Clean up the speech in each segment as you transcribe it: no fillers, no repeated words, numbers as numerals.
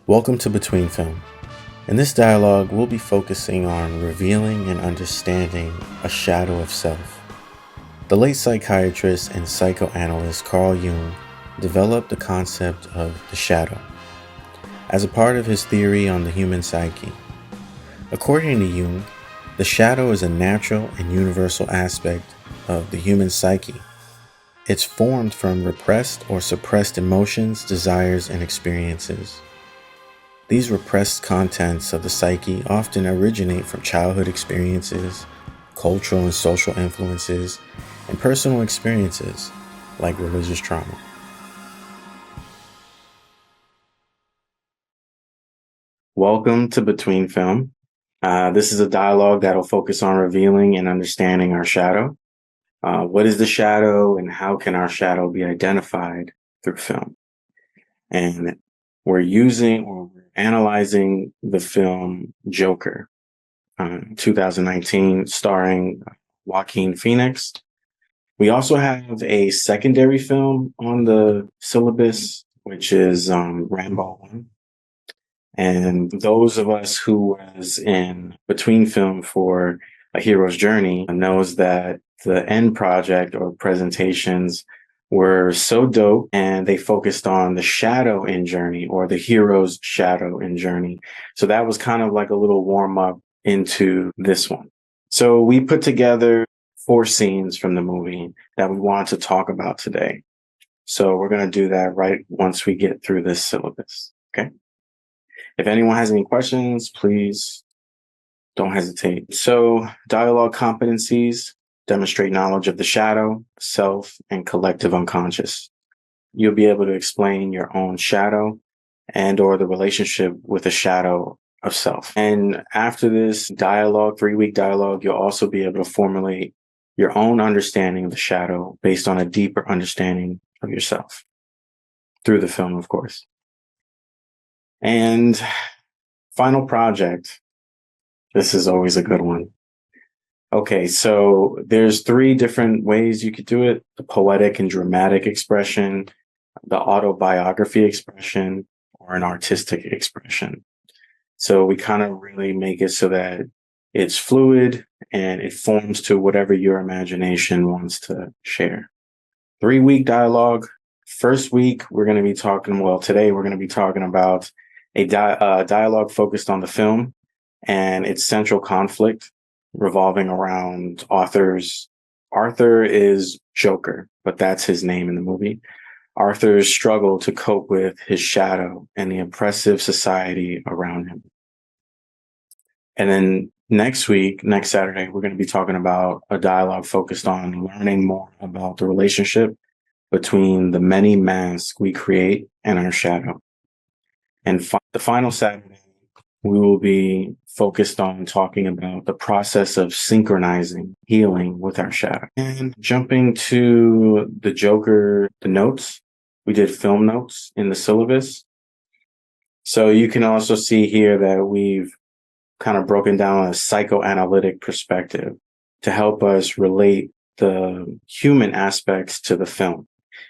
Welcome to Between Film. In this dialogue, we'll be focusing on revealing and understanding a shadow of self. The late psychiatrist and psychoanalyst Carl Jung developed the concept of the shadow as a part of his theory on the human psyche. According to Jung, the shadow is a natural and universal aspect of the human psyche. It's formed from repressed or suppressed emotions, desires, and experiences. These repressed contents of the psyche often originate from childhood experiences, cultural and social influences, and personal experiences like religious trauma. Welcome to Between Film. This is a dialogue that'll focus on revealing and understanding our shadow. What is the shadow and how can our shadow be identified through film? And we're analyzing the film Joker, 2019, starring Joaquin Phoenix. We also have a secondary film on the syllabus, which is Rambo 1. And those of us who was in Between Film for A Hero's Journey knows that the end project or presentations were so dope, and they focused on the shadow in Journey, or the hero's shadow in Journey. So that was kind of like a little warm up into this one. So we put together 4 scenes from the movie that we want to talk about today. So we're going to do that right once we get through this syllabus. Okay. If anyone has any questions, please don't hesitate. So dialogue competencies demonstrate knowledge of the shadow, self, and collective unconscious. You'll be able to explain your own shadow and or the relationship with the shadow of self. And after this dialogue, 3-week dialogue, you'll also be able to formulate your own understanding of the shadow based on a deeper understanding of yourself through the film, of course. And final project. This is always a good one. Okay, so there's 3 different ways you could do it: the poetic and dramatic expression, the autobiography expression, or an artistic expression. So we kind of really make it so that it's fluid and it forms to whatever your imagination wants to share. 3-week dialogue. First week, today we're going to be talking about a dialogue focused on the film and its central conflict revolving around authors. Arthur is Joker, but that's his name in the movie. Arthur's struggle to cope with his shadow and the oppressive society around him. And then next Saturday, we're going to be talking about a dialogue focused on learning more about the relationship between the many masks we create and our shadow. And the final Saturday, we will be focused on talking about the process of synchronizing healing with our shadow. And jumping to the Joker, the notes, we did film notes in the syllabus. So you can also see here that we've kind of broken down a psychoanalytic perspective to help us relate the human aspects to the film.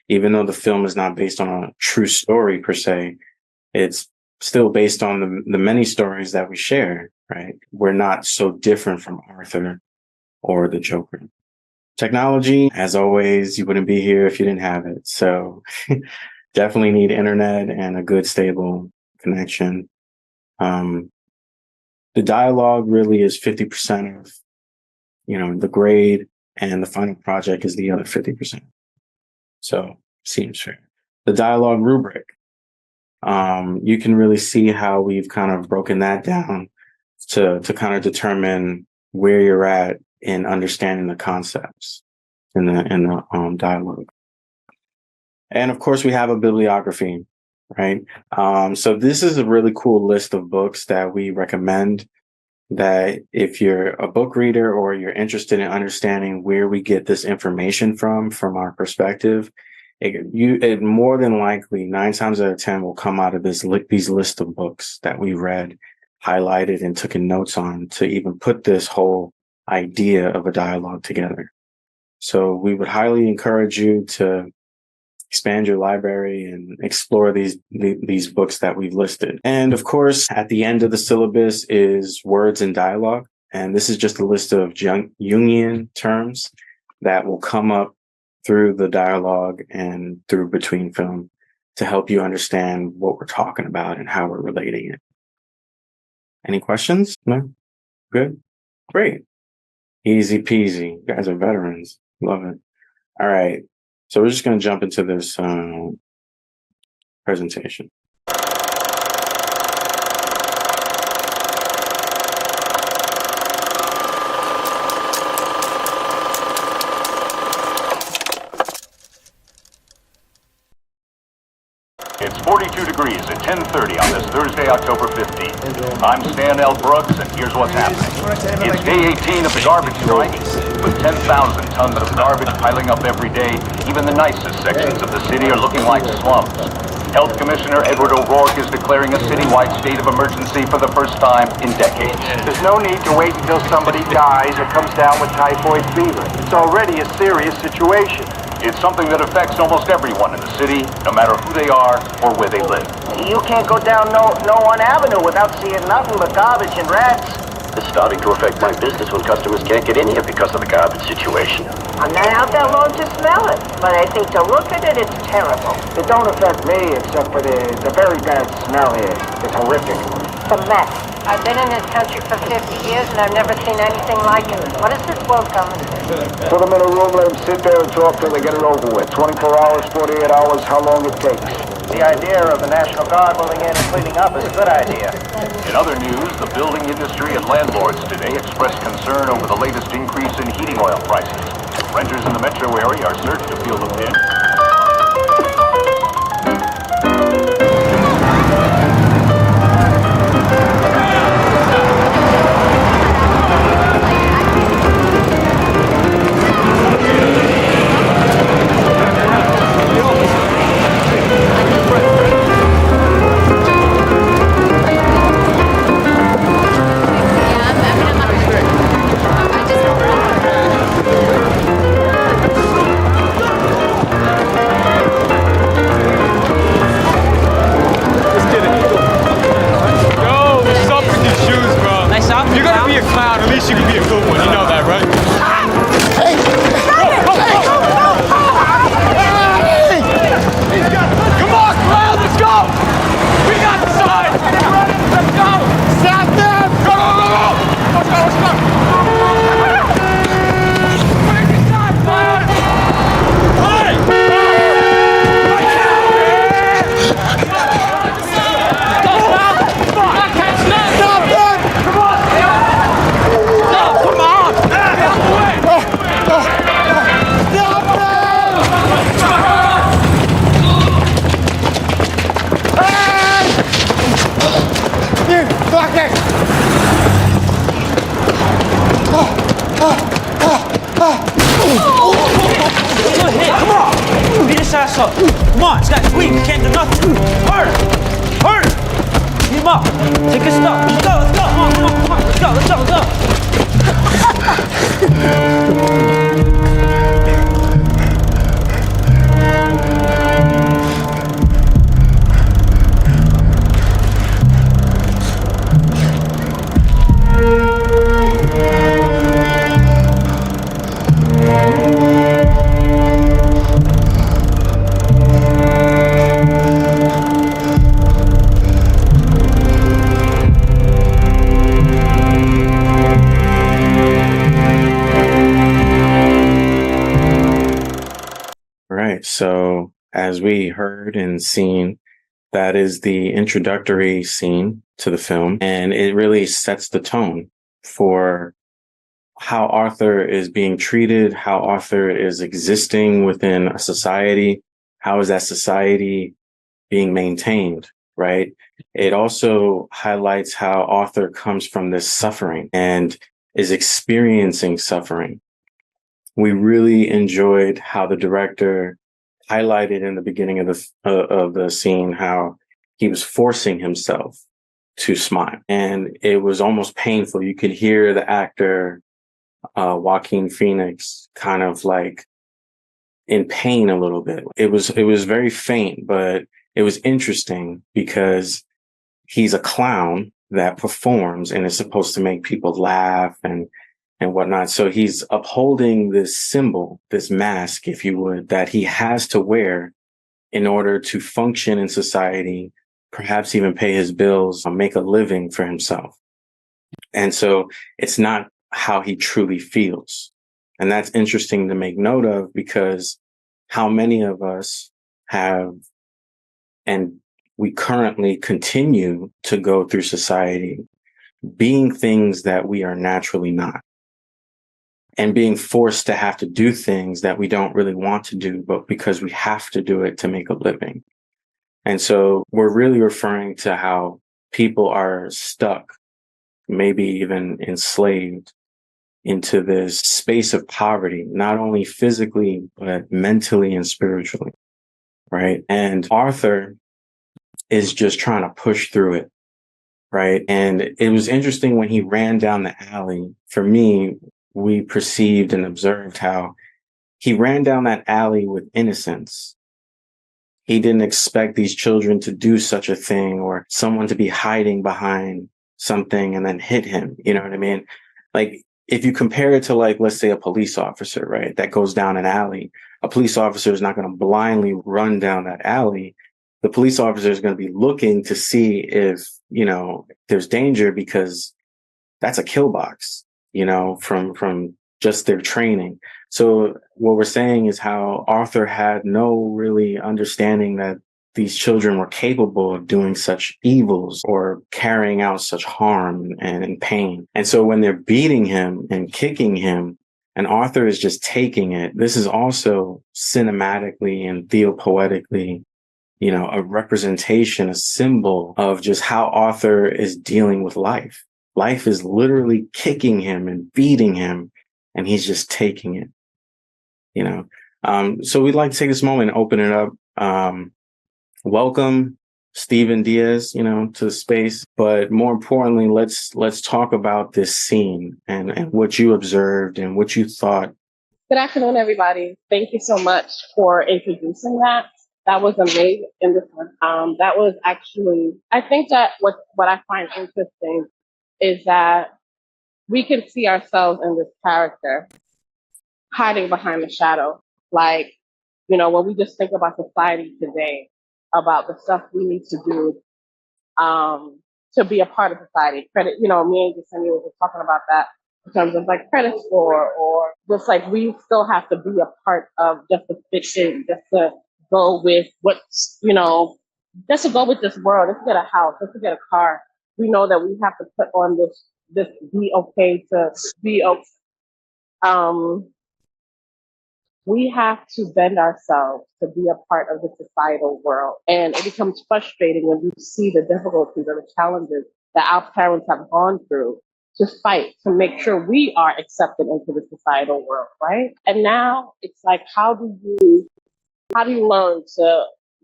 Even though the film is not based on a true story per se, it's still based on the many stories that we share, right? We're not so different from Arthur or the Joker. Technology, as always, you wouldn't be here if you didn't have it. So definitely need internet and a good stable connection. The dialogue really is 50% of, the grade, and the final project is the other 50%. So seems fair. The dialogue rubric. You can really see how we've kind of broken that down to kind of determine where you're at in understanding the concepts in the dialogue. And of course, we have a bibliography, right? So this is a really cool list of books that we recommend, that if you're a book reader or you're interested in understanding where we get this information from our perspective, it more than likely 9 times out of 10 will come out of these list of books that we read, highlighted, and took notes on to even put this whole idea of a dialogue together. So we would highly encourage you to expand your library and explore these books that we've listed. And of course, at the end of the syllabus is words and dialogue. And this is just a list of Jungian terms that will come up through the dialogue and through between film to help you understand what we're talking about and how we're relating it. Any questions? No? Good? Great. Easy peasy. You guys are veterans. Love it. All right. So we're just going to jump into this presentation. It's 42 degrees at 10:30 on this Thursday, October 15th. I'm Stan L. Brooks, and here's what's happening. It's day 18 of the garbage strike, with 10,000 tons of garbage piling up every day. Even the nicest sections of the city are looking like slums. Health Commissioner Edward O'Rourke is declaring a citywide state of emergency for the first time in decades. There's no need to wait until somebody dies or comes down with typhoid fever. It's already a serious situation. It's something that affects almost everyone in the city, no matter who they are or where they live. You can't go down no one avenue without seeing nothing but garbage and rats. It's starting to affect my business when customers can't get in here because of the garbage situation. I'm not out there long to smell it, but I think to look at it, it's terrible. It don't affect me except for the very bad smell here. It's horrific. It's a mess. I've been in this country for 50 years and I've never seen anything like it. What is this world coming to? Put them in a room, let them sit there and talk till they get it over with. 24 hours, 48 hours, how long it takes. The idea of the National Guard moving in and cleaning up is a good idea. In other news, the building industry and landlords today expressed concern over the latest increase in heating oil prices. Renters in the metro area are certain to feel the pinch. Come on, this guy's weak. He can't do nothing. Harder! Harder! Beat him up. Take his stuff. Let's go, let's go. Come on, come on, come on. Let's go, let's go, let's go. So as we heard and seen, that is the introductory scene to the film, and it really sets the tone for how Arthur is being treated, how Arthur is existing within a society, how is that society being maintained, right? It also highlights how Arthur comes from this suffering and is experiencing suffering. We really enjoyed how the director highlighted in the beginning of the scene how he was forcing himself to smile, and it was almost painful. You could hear the actor Joaquin Phoenix kind of like in pain a little bit. It was very faint, but it was interesting because he's a clown that performs and is supposed to make people laugh and whatnot. So he's upholding this symbol, this mask, if you would, that he has to wear in order to function in society, perhaps even pay his bills, or make a living for himself. And so it's not how he truly feels. And that's interesting to make note of, because how many of us have, and we currently continue to go through society being things that we are naturally not, and being forced to have to do things that we don't really want to do, but because we have to do it to make a living. And so we're really referring to how people are stuck, maybe even enslaved into this space of poverty, not only physically, but mentally and spiritually. Right. And Arthur is just trying to push through it. Right. And it was interesting when he ran down the alley. For me, we perceived and observed how he ran down that alley with innocence. He didn't expect these children to do such a thing, or someone to be hiding behind something and then hit him. You know what I mean? Like, if you compare it to, like, let's say a police officer, right, that goes down an alley, a police officer is not going to blindly run down that alley. The police officer is going to be looking to see if, there's danger, because that's a kill box, from just their training. So what we're saying is how Arthur had no really understanding that these children were capable of doing such evils or carrying out such harm and pain. And so when they're beating him and kicking him, and Arthur is just taking it, this is also cinematically and theopoetically, a representation, a symbol of just how Arthur is dealing with life. Life is literally kicking him and beating him, and he's just taking it, So we'd like to take this moment and open it up. Welcome, Stephen Diaz, to the space. But more importantly, let's talk about this scene and what you observed and what you thought. Good afternoon, everybody. Thank you so much for introducing that. That was amazing in this one. That was actually, I think that what I find interesting is that we can see ourselves in this character hiding behind the shadow. Like, when we just think about society today, about the stuff we need to do to be a part of society. Credit, me and Yesenia were talking about that in terms of like credit score, or just like we still have to be a part of just to fit in, just to go with what's, just to go with this world, just to get a house, just to get a car. We know that we have to put on this be okay to be okay. We have to bend ourselves to be a part of the societal world. And it becomes frustrating when you see the difficulties or the challenges that our parents have gone through to fight to make sure we are accepted into the societal world, right? And now it's like, how do you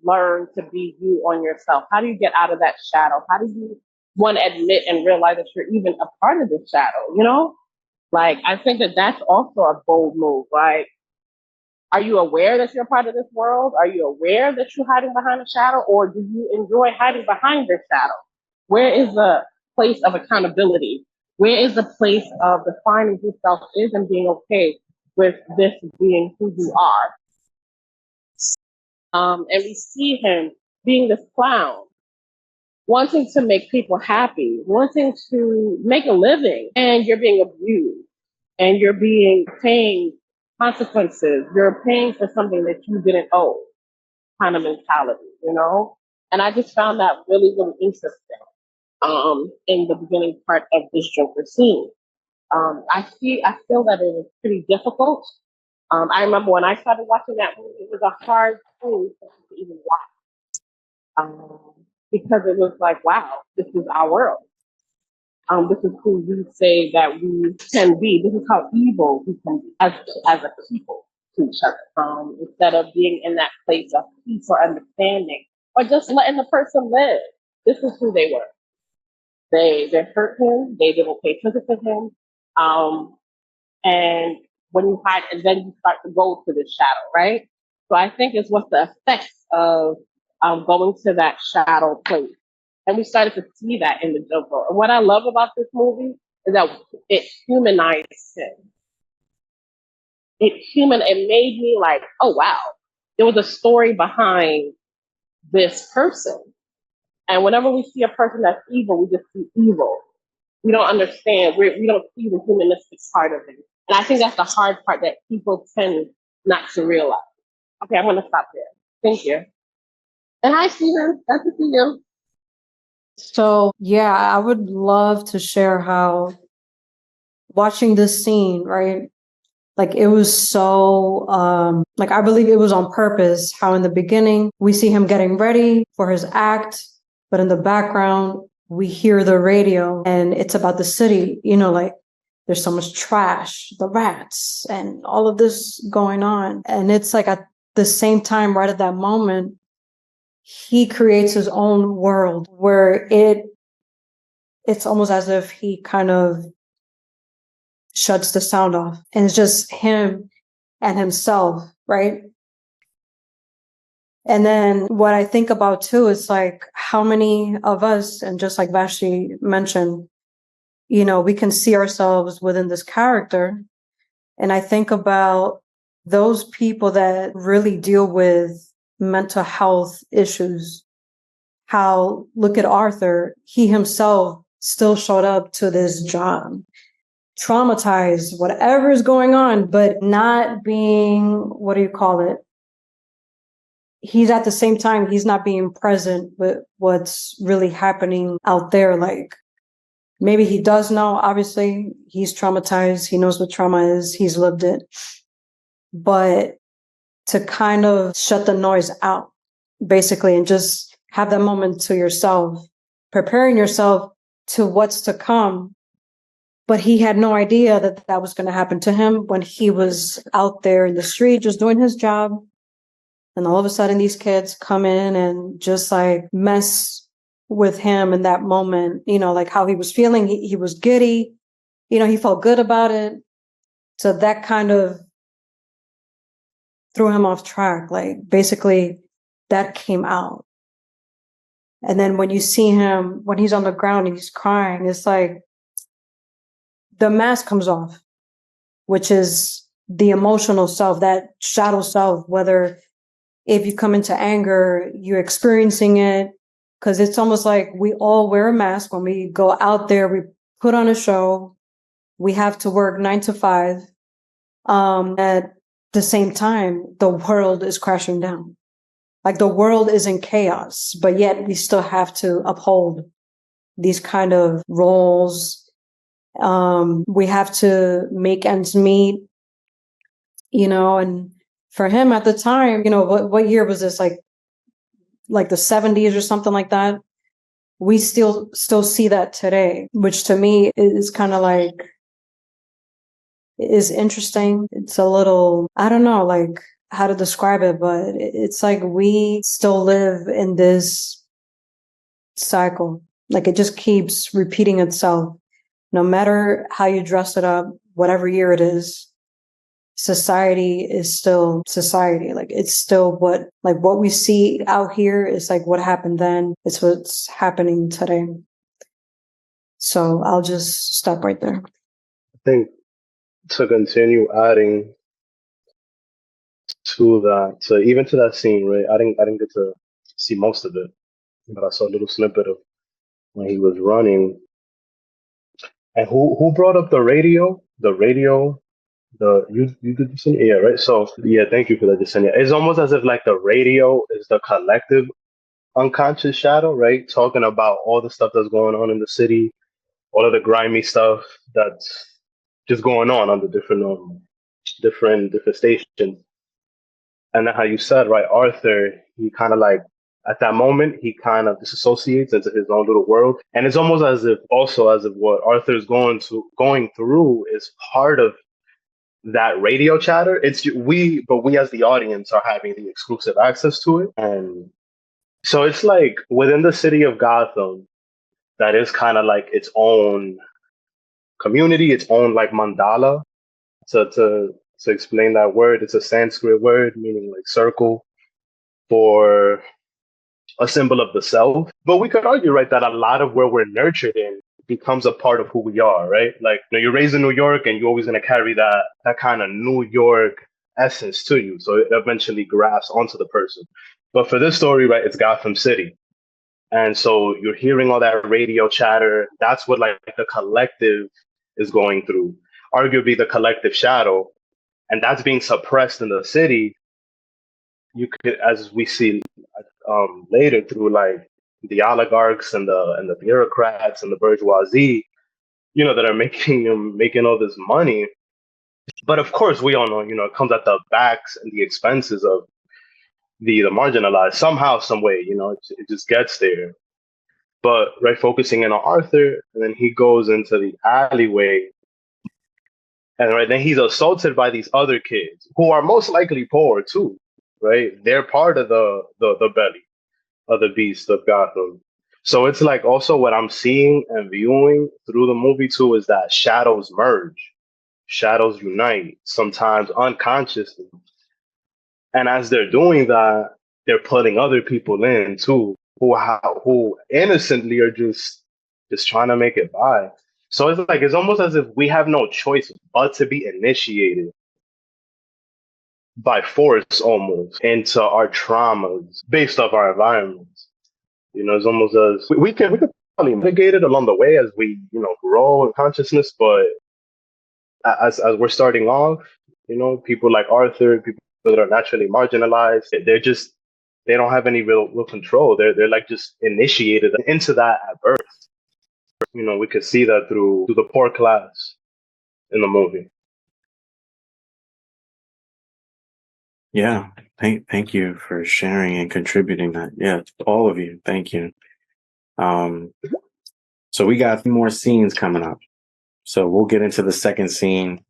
learn to be you on yourself? How do you get out of that shadow? How do you, one, admit and realize that you're even a part of the shadow, Like, I think that that's also a bold move, right? Are you aware that you're part of this world? Are you aware that you're hiding behind a shadow? Or do you enjoy hiding behind your shadow? Where is the place of accountability? Where is the place of defining who self is and being okay with this being who you are? And we see him being this clown, wanting to make people happy, wanting to make a living, and you're being abused, and you're paying consequences. You're paying for something that you didn't owe, kind of mentality, And I just found that really, really interesting in the beginning part of this Joker scene. I feel that it was pretty difficult. I remember when I started watching that movie, it was a hard thing to even watch. Because it was like, wow, this is our world. This is who we say that we can be. This is how evil we can be as a people to each other. Instead of being in that place of peace or understanding, or just letting the person live. This is who they were. They hurt him. They didn't pay attention to him. And when you hide, and then you start to go to the shadow, right? So I think it's what the effects of going to that shadow place. And we started to see that in the jungle. And what I love about this movie is that it humanized him. It made me like, oh wow, there was a story behind this person. And whenever we see a person that's evil, we just see evil. We don't understand. We don't see the humanistic part of it. And I think that's the hard part that people tend not to realize. Okay, I'm going to stop there. Thank you. And hi, Steven. Nice to see you. So, yeah, I would love to share how watching this scene, right? Like it was so, like I believe it was on purpose, how in the beginning we see him getting ready for his act, but in the background we hear the radio and it's about the city, you know, like there's so much trash, the rats and all of this going on. And it's like at the same time, right at that moment, he creates his own world where it's almost as if he kind of shuts the sound off and it's just him and himself, right? And then what I think about too is like how many of us, and just like Vashti mentioned, you know, we can see ourselves within this character. And I think about those people that really deal with mental health issues. How, look at Arthur, he himself still showed up to this job, traumatized, whatever is going on, but not being, what do you call it? He's at the same time, he's not being present with what's really happening out there. Like maybe he does know, obviously he's traumatized. He knows what trauma is. He's lived it. But to kind of shut the noise out, basically, and just have that moment to yourself, preparing yourself to what's to come. But he had no idea that that was going to happen to him when he was out there in the street, just doing his job. And all of a sudden these kids come in and just like mess with him in that moment, you know, like how he was feeling. He was giddy, you know, he felt good about it. So that kind of threw him off track. Like basically that came out. And then when you see him, when he's on the ground and he's crying, it's like the mask comes off, which is the emotional self, that shadow self, whether if you come into anger, you're experiencing it, because it's almost like we all wear a mask when we go out there, we put on a show, we have to work 9 to 5. At the same time, the world is crashing down. Like the world is in chaos, but yet we still have to uphold these kind of roles. We have to make ends meet, you know, and for him at the time, you know, what year was this? Like the 70s or something like that. We still see that today, which to me is kind of like, is interesting. It's a little, I don't know, like how to describe it, but it's like we still live in this cycle. Like it just keeps repeating itself. No matter how you dress it up, whatever year it is, society is still society. Like it's still what we see out here is like what happened then. It's what's happening today. So I'll just stop right there. I think to continue adding to that, even to that scene, right? I didn't get to see most of it, but I saw a little snippet of when he was running. And who brought up the radio? The radio. You did Yesenia, yeah, right? So yeah, thank you for that, Yesenia. It's almost as if like the radio is the collective unconscious shadow, right? Talking about all the stuff that's going on in the city, all of the grimy stuff that's just going on the different stations. And then how you said, right, Arthur, he kind of like at that moment he kind of disassociates into his own little world, and it's almost as if what Arthur's going through is part of that radio chatter. But we as the audience are having the exclusive access to it. And so it's like within the city of Gotham, that is kind of like its own community, its own like mandala, to to explain that word. It's a Sanskrit word meaning like circle for a symbol of the self. But we could argue, right, that a lot of where we're nurtured in becomes a part of who we are, right? Like, you're raised in New York and you're always going to carry that kind of New York essence to you. So it eventually grafts onto the person. But for this story, right, it's Gotham City. And so you're hearing all that radio chatter. That's what like the collective is going through, arguably the collective shadow. And that's being suppressed in the city. You could, as we see later, through like the oligarchs and the bureaucrats and the bourgeoisie, that are making all this money. But of course, we all know, it comes at the backs and the expenses of the marginalized somehow, some way. It just gets there. But right, focusing in on Arthur, and then he goes into the alleyway, and right then he's assaulted by these other kids who are most likely poor too. Right, they're part of the belly of the beast of Gotham. So it's like also what I'm seeing and viewing through the movie too is that shadows merge, shadows unite, sometimes unconsciously. And as they're doing that, they're putting other people in too, who innocently are just trying to make it by. So it's almost as if we have no choice but to be initiated by force almost into our traumas based off our environments. It's almost as we could probably mitigate it along the way as we, grow in consciousness, but as we're starting off, people like Arthur, people that are naturally marginalized, they don't have any real control. They're like just initiated into that at birth. We could see that through the poor class in the movie. Yeah, thank you for sharing and contributing that. Yeah, all of you, thank you. So we got more scenes coming up. So we'll get into the second scene.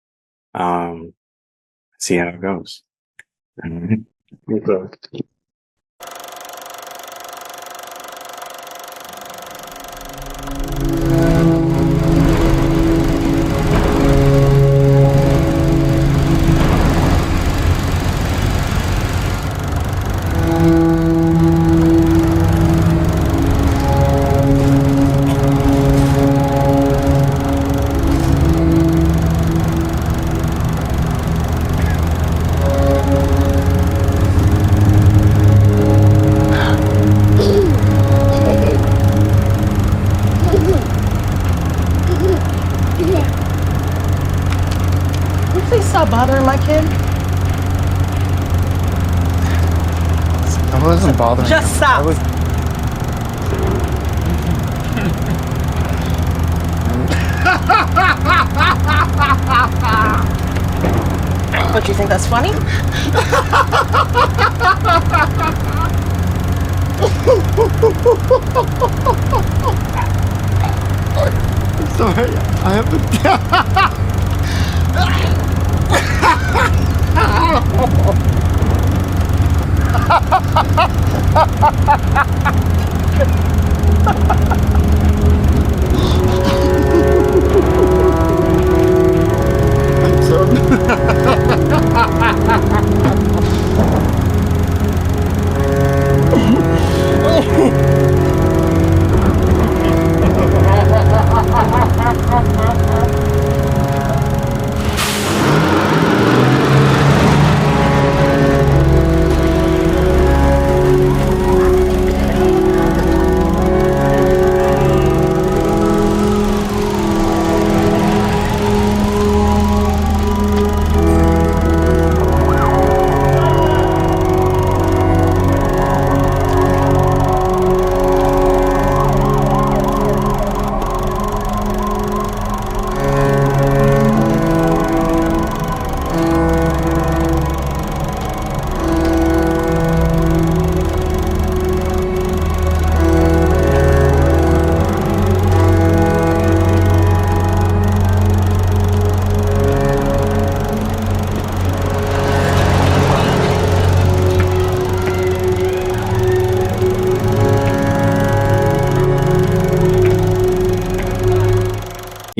See how it goes. All right. Okay. Bothering my kid? I wasn't bothering Just him. stop. What, you think that's funny? I'm sorry. I have to. I'm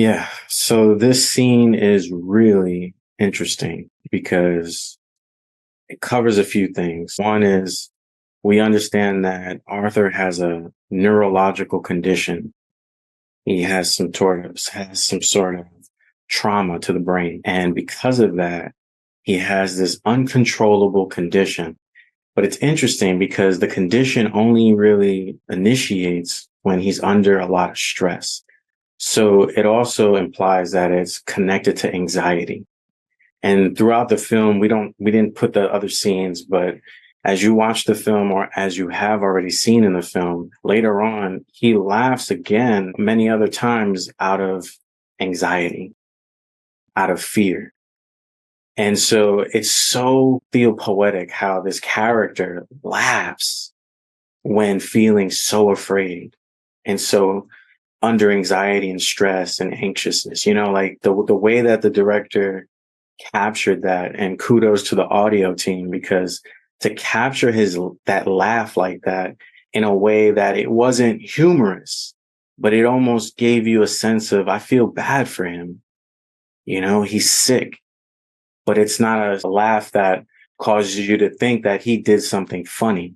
Yeah, so this scene is really interesting. because it covers a few things. One is we understand that Arthur has a neurological condition. He has some sort of trauma to the brain. And because of that, he has this uncontrollable condition. But it's interesting because the condition only really initiates when he's under a lot of stress. So it also implies that it's connected to anxiety. And throughout the film, we didn't put the other scenes, but as you watch the film, or as you have already seen in the film, later on, he laughs again many other times out of anxiety, out of fear. And so it's so theopoetic how this character laughs when feeling so afraid and so under anxiety and stress and anxiousness, like the way that the director captured that, and kudos to the audio team, because to capture that laugh like that in a way that it wasn't humorous, but it almost gave you a sense of, I feel bad for him. He's sick, but it's not a laugh that causes you to think that he did something funny.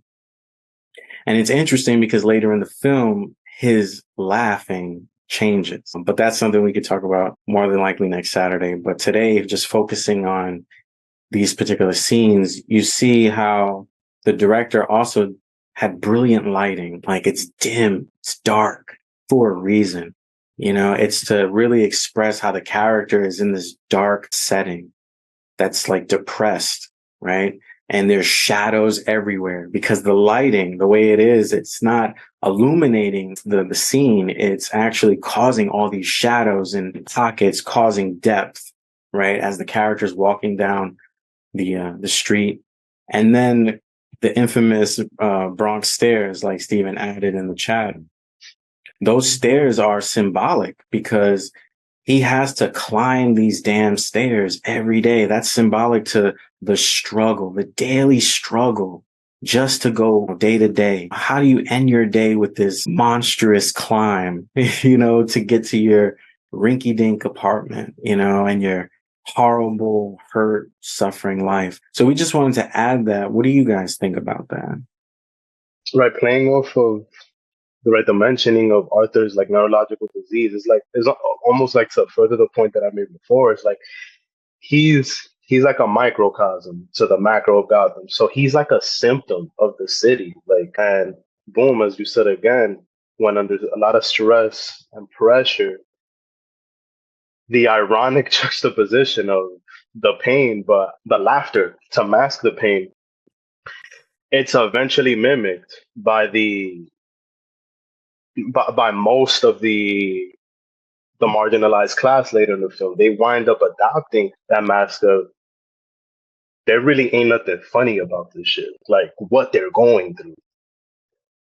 And it's interesting because later in the film, his laughing changes, but that's something we could talk about more than likely next Saturday. But today, just focusing on these particular scenes, you see how the director also had brilliant lighting. Like, it's dim, it's dark for a reason. It's to really express how the character is in this dark setting that's like depressed, right? And there's shadows everywhere because the lighting, the way it is, it's not illuminating the scene. It's actually causing all these shadows and pockets, causing depth, right? As the character's walking down the street. And then the infamous Bronx stairs, like Stephen added in the chat. Those stairs are symbolic because he has to climb these damn stairs every day. That's symbolic to the struggle, the daily struggle, just to go day to day. How do you end your day with this monstrous climb, to get to your rinky-dink apartment, and your horrible, hurt, suffering life? So we just wanted to add that. What do you guys think about that? Right, playing off of the mentioning of Arthur's like neurological disease is almost like to further the point that I made before. It's like he's like a microcosm to the macro of Gotham. So he's like a symptom of the city. And boom, as you said again, when under a lot of stress and pressure, the ironic juxtaposition of the pain, but the laughter to mask the pain, it's eventually mimicked by by most of the marginalized class later in the film. They wind up adopting that mask of, there really ain't nothing funny about this shit, like what they're going through.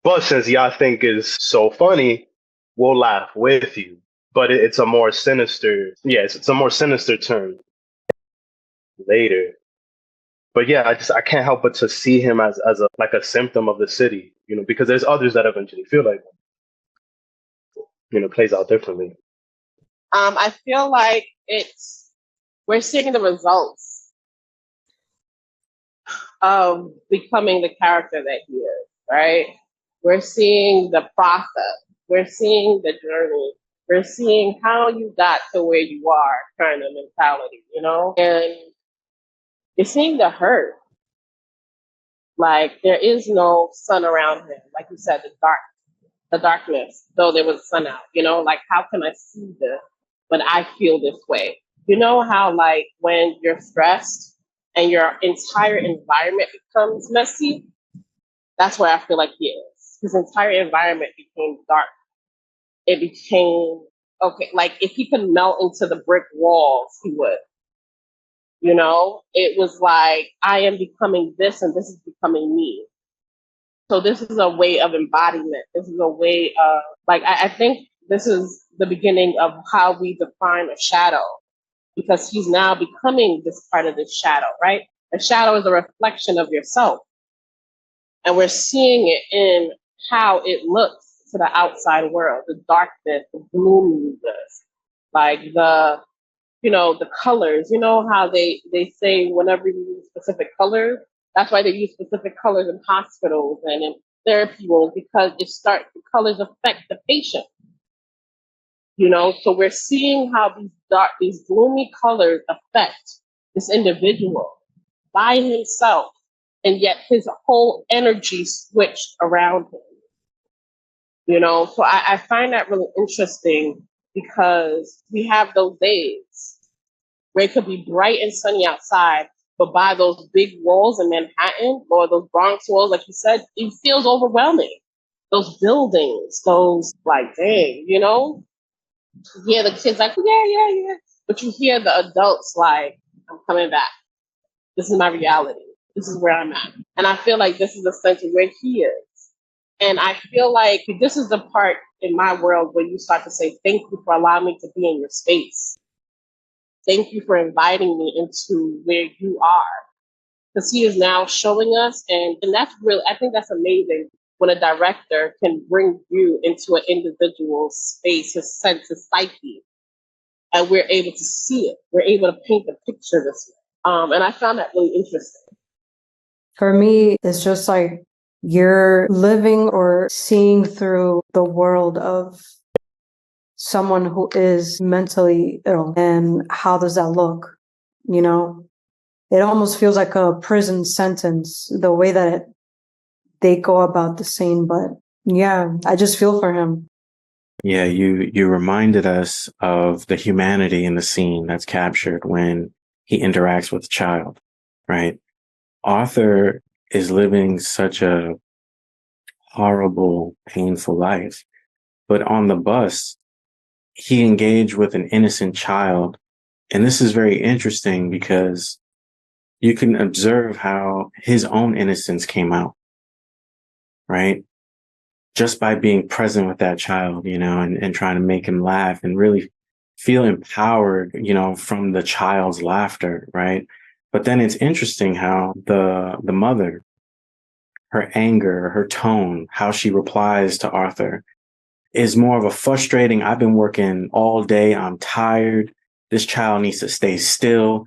But since y'all think is so funny, we'll laugh with you. But it's a more sinister, it's a more sinister turn later. But yeah, I can't help but to see him as a symptom of the city, because there's others that eventually feel like, plays out differently. I feel like we're seeing the results of becoming the character that he is, right? We're seeing the process. We're seeing the journey. We're seeing how you got to where you are kind of mentality, And you're seeing the hurt. Like, there is no sun around him. Like you said, the darkness, though there was sun out, Like, how can I see this when I feel this way? You know how, like, when you're stressed and your entire environment becomes messy? That's where I feel like he is. His entire environment became dark. It became, okay, like if he could melt into the brick walls, he would. It was like, I am becoming this and this is becoming me. So this is a way of embodiment. This is a way of, like, I think this is the beginning of how we define a shadow, because he's now becoming this part of this shadow, right? A shadow is a reflection of yourself. And we're seeing it in how it looks to the outside world, the darkness, the gloominess, like the the colors, how they say whenever you use specific colors, that's why they use specific colors in hospitals and in therapy rooms, because the colors affect the patient. So we're seeing how these gloomy colors affect this individual by himself, and yet his whole energy switched around him. So I find that really interesting, because we have those days where it could be bright and sunny outside, but by those big walls in Manhattan or those Bronx walls, like you said, it feels overwhelming. Those buildings, those like, dang, hear the kids like, yeah, yeah, yeah. But you hear the adults like, I'm coming back. This is my reality. This is where I'm at. And I feel like this is essentially where he is. And I feel like this is the part in my world where you start to say, thank you for allowing me to be in your space. Thank you for inviting me into where you are. Because he is now showing us, and that's really, I think that's amazing when a director can bring you into an individual's space, his sense, his psyche, and we're able to see it. We're able to paint the picture this way. And I found that really interesting. For me, it's just like you're living or seeing through the world of someone who is mentally ill. And how does that look? It almost feels like a prison sentence, the way that they go about the scene. But yeah, I just feel for him. Yeah, you reminded us of the humanity in the scene that's captured when he interacts with the child, right? Arthur is living such a horrible, painful life, but on the bus, he engaged with an innocent child. And this is very interesting because you can observe how his own innocence came out, right? Just by being present with that child, and trying to make him laugh and really feel empowered, from the child's laughter, right? But then it's interesting how the mother, her anger, her tone, how she replies to Arthur is more of a frustrating, I've been working all day, I'm tired, this child needs to stay still.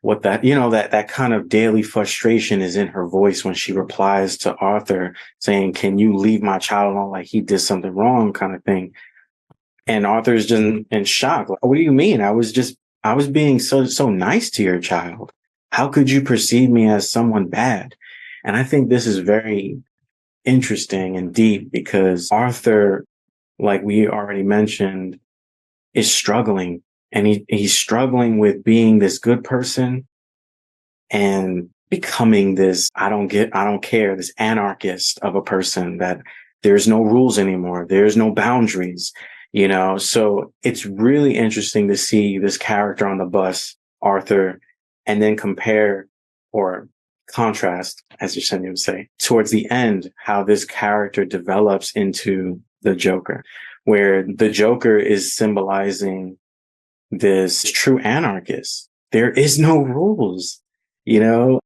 What that, that kind of daily frustration is in her voice when she replies to Arthur saying, can you leave my child alone, like he did something wrong, kind of thing. And Arthur's just in shock. Like, what do you mean? I was being so nice to your child. How could you perceive me as someone bad? And I think this is very interesting and deep because Arthur, like we already mentioned, is struggling. And he's struggling with being this good person and becoming this, I don't care, this anarchist of a person that there's no rules anymore. There's no boundaries, So it's really interesting to see this character on the bus, Arthur, and then compare or contrast, as Yesenia would say, towards the end, how this character develops into the Joker, where the Joker is symbolizing this true anarchist. There is no rules,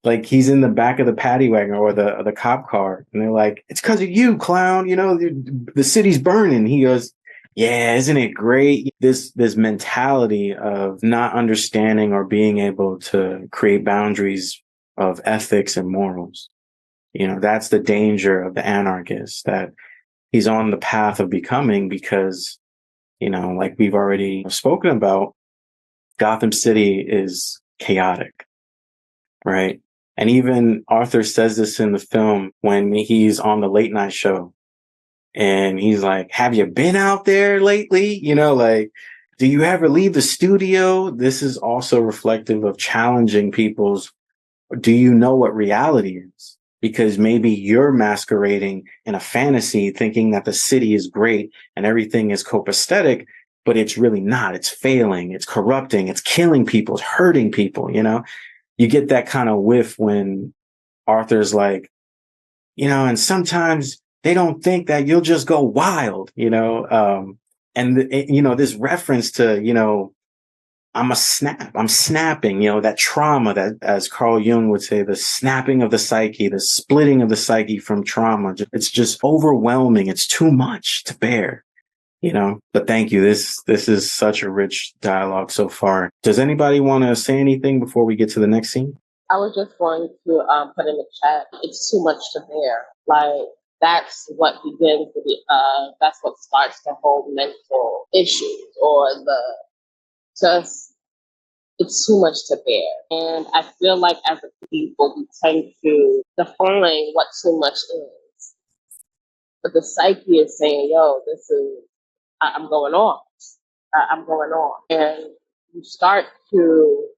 like he's in the back of the paddy wagon or the cop car and they're like, it's because of you, clown, the city's burning. He goes, yeah, isn't it great? This mentality of not understanding or being able to create boundaries of ethics and morals. That's the danger of the anarchist that he's on the path of becoming because like we've already spoken about, Gotham City is chaotic, right? And even Arthur says this in the film when he's on the late night show and he's like, have you been out there lately? Like, do you ever leave the studio? This is also reflective of challenging people's, do you know what reality is? Because maybe you're masquerading in a fantasy thinking that the city is great and everything is copacetic, but it's really not. It's failing. It's corrupting. It's killing people. It's hurting people. You get that kind of whiff when Arthur's like, and sometimes they don't think that you'll just go wild, and this reference to, I'm snapping, that trauma that, as Carl Jung would say, the snapping of the psyche, the splitting of the psyche from trauma. It's just overwhelming. It's too much to bear, But thank you. This is such a rich dialogue so far. Does anybody want to say anything before we get to the next scene? I was just going to put in the chat, it's too much to bear. Like, that's what begins to be, that's what starts the whole mental issues or it's too much to bear. And I feel like as a people, we tend to define what too much is. But the psyche is saying, yo, I'm going off. I'm going off. And you start to,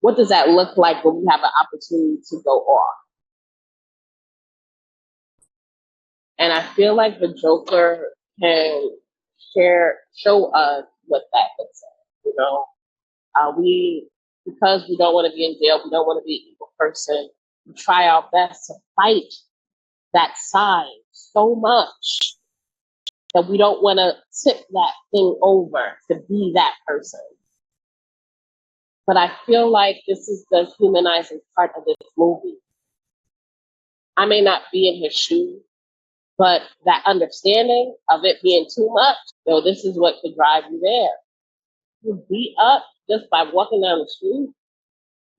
what does that look like when we have an opportunity to go off? And I feel like the Joker can show us what that looks like, because we don't want to be in jail, we don't want to be an evil person, we try our best to fight that side so much that we don't want to tip that thing over to be that person. But I feel like this is the humanizing part of this movie. I may not be in his shoes, but that understanding of it being too much, this is what could drive you there. You beat up just by walking down the street,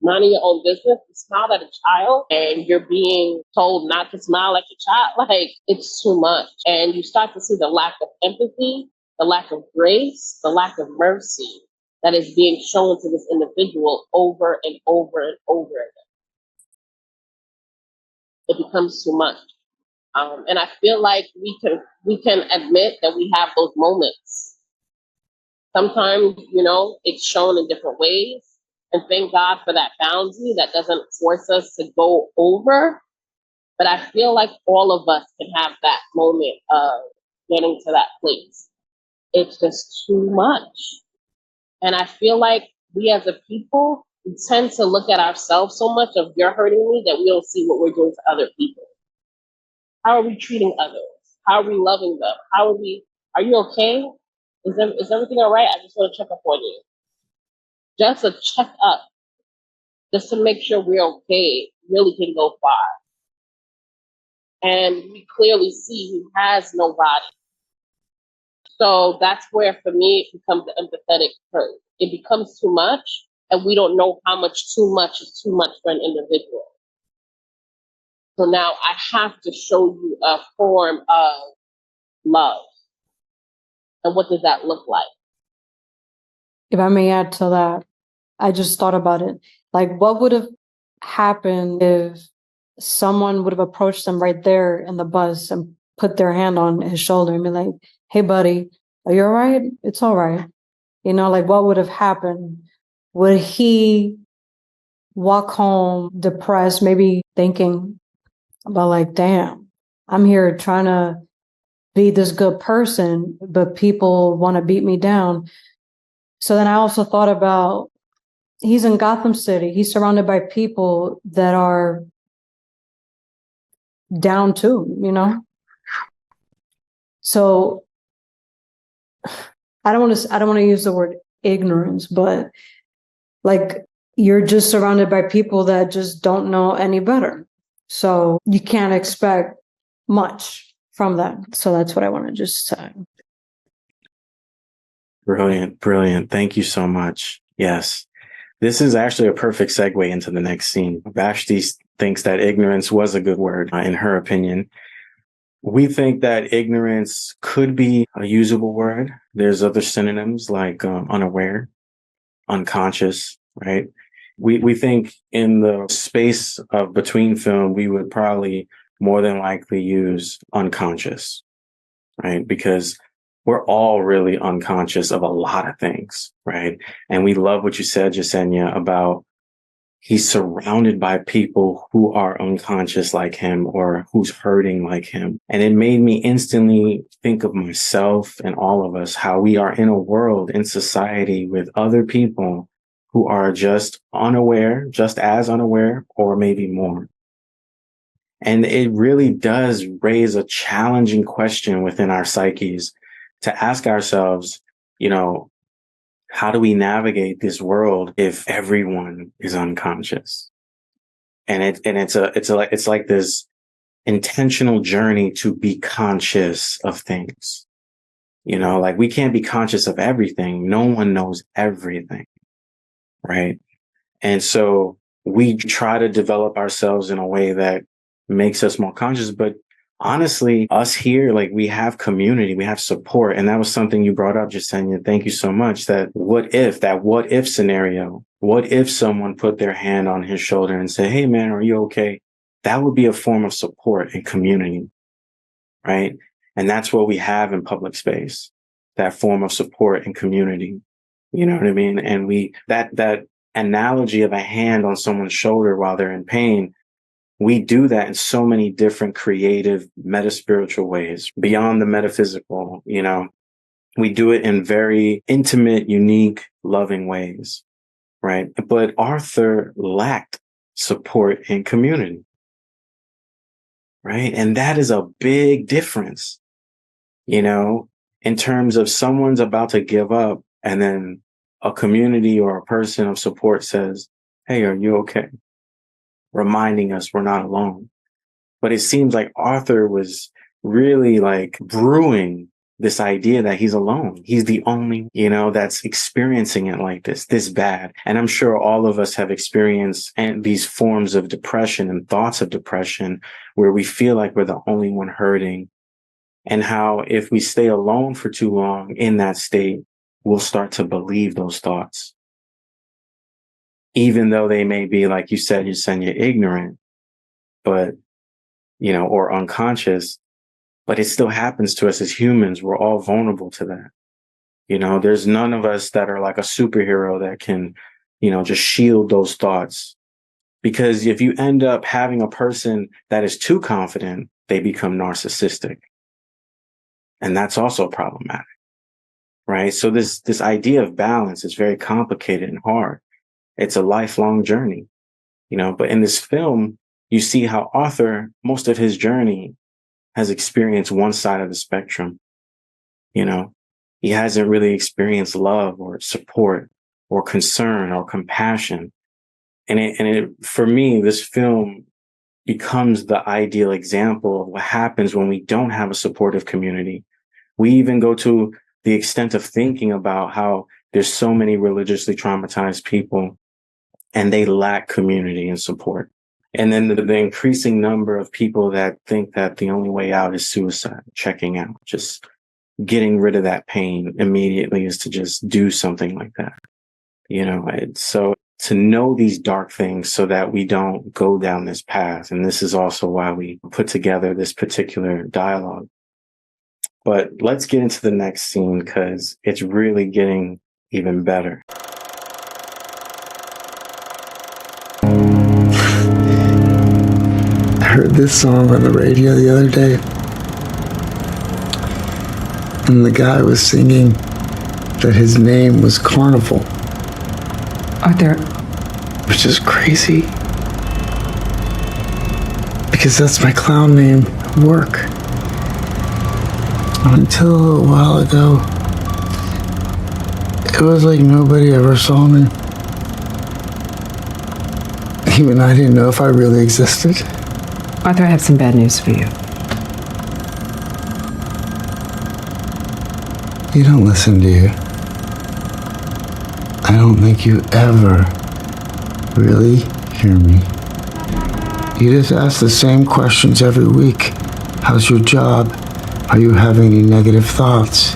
minding your own business, you smile at a child, and you're being told not to smile at your child. Like, it's too much. And you start to see the lack of empathy, the lack of grace, the lack of mercy that is being shown to this individual over and over and over again. It becomes too much. And I feel like we can admit that we have those moments. Sometimes, it's shown in different ways. And thank God for that boundary that doesn't force us to go over. But I feel like all of us can have that moment of getting to that place. It's just too much. And I feel like we as a people, we tend to look at ourselves so much of you're hurting me that we don't see what we're doing to other people. How are we treating others? How are we loving them? Are you okay? Is everything all right? I just want to check up on you. Just a check up, just to make sure we're okay, really can go far. And we clearly see he has nobody. So that's where, for me, it becomes the empathetic hurt. It becomes too much, and we don't know how much too much is too much for an individual. So now I have to show you a form of love. And what does that look like? If I may add to that, I just thought about it. Like, what would have happened if someone would have approached him right there in the bus and put their hand on his shoulder and be like, hey, buddy, are you all right? It's all right. Like, what would have happened? Would he walk home depressed, maybe thinking about like, damn, I'm here trying to be this good person, but people want to beat me down. So then I also thought about, he's in Gotham City. He's surrounded by people that are down too, So I don't want to use the word ignorance, but like, you're just surrounded by people that just don't know any better. So you can't expect much from them. So that's what I want to just say. Brilliant. Brilliant. Thank you so much. Yes. This is actually a perfect segue into the next scene. Vashti thinks that ignorance was a good word, in her opinion. We think that ignorance could be a usable word. There's other synonyms like unaware, unconscious, right? We think in the space of between film, we would probably more than likely use unconscious, right? Because we're all really unconscious of a lot of things, right? And we love what you said, Jasenia, about he's surrounded by people who are unconscious like him or who's hurting like him. And it made me instantly think of myself and all of us, how we are in a world, in society with other people who are just unaware, just as unaware, or maybe more. And it really does raise a challenging question within our psyches to ask ourselves, how do we navigate this world if everyone is unconscious? And it's like this intentional journey to be conscious of things. You know, like we can't be conscious of everything. No one knows everything. Right. And so we try to develop ourselves in a way that makes us more conscious. But honestly, us here, like we have community, we have support. And that was something you brought up, Jasenia. Thank you so much. That what if scenario, what if someone put their hand on his shoulder and say, hey, man, are you okay? That would be a form of support and community. Right. And that's what we have in public space, that form of support and community. You know what I mean? And that analogy of a hand on someone's shoulder while they're in pain, we do that in so many different creative, meta-spiritual ways beyond the metaphysical. You know, we do it in very intimate, unique, loving ways. Right. But Arthur lacked support and community. Right. And that is a big difference, you know, in terms of someone's about to give up and then a community or a person of support says, hey, are you okay? Reminding us we're not alone. But it seems like Arthur was really like brewing this idea that he's alone. He's the only, you know, that's experiencing it like this bad. And I'm sure all of us have experienced these forms of depression and thoughts of depression where we feel like we're the only one hurting. And how if we stay alone for too long in that state, we'll start to believe those thoughts. Even though they may be, like you said, you're ignorant, but, you know, or unconscious, but it still happens to us as humans. We're all vulnerable to that. You know, there's none of us that are like a superhero that can, you know, just shield those thoughts. Because if you end up having a person that is too confident, they become narcissistic. And that's also problematic. Right. So this idea of balance is very complicated and hard. It's a lifelong journey, you know, but in this film, you see how Arthur, most of his journey has experienced one side of the spectrum. You know, he hasn't really experienced love or support or concern or compassion. And for me, this film becomes the ideal example of what happens when we don't have a supportive community. We even go to the extent of thinking about how there's so many religiously traumatized people and they lack community and support. And then the increasing number of people that think that the only way out is suicide, checking out, just getting rid of that pain immediately is to just do something like that. You know, so to know these dark things so that we don't go down this path. And this is also why we put together this particular dialogue. But let's get into the next scene because it's really getting even better. I heard this song on the radio the other day, and the guy was singing that his name was Carnival. Arthur. Which is crazy, because that's my clown name at work. Until a while ago, it was like nobody ever saw me. Even I didn't know if I really existed. Arthur, I have some bad news for you. You don't listen, do you? I don't think you ever really hear me. You just ask the same questions every week. How's your job? Are you having any negative thoughts?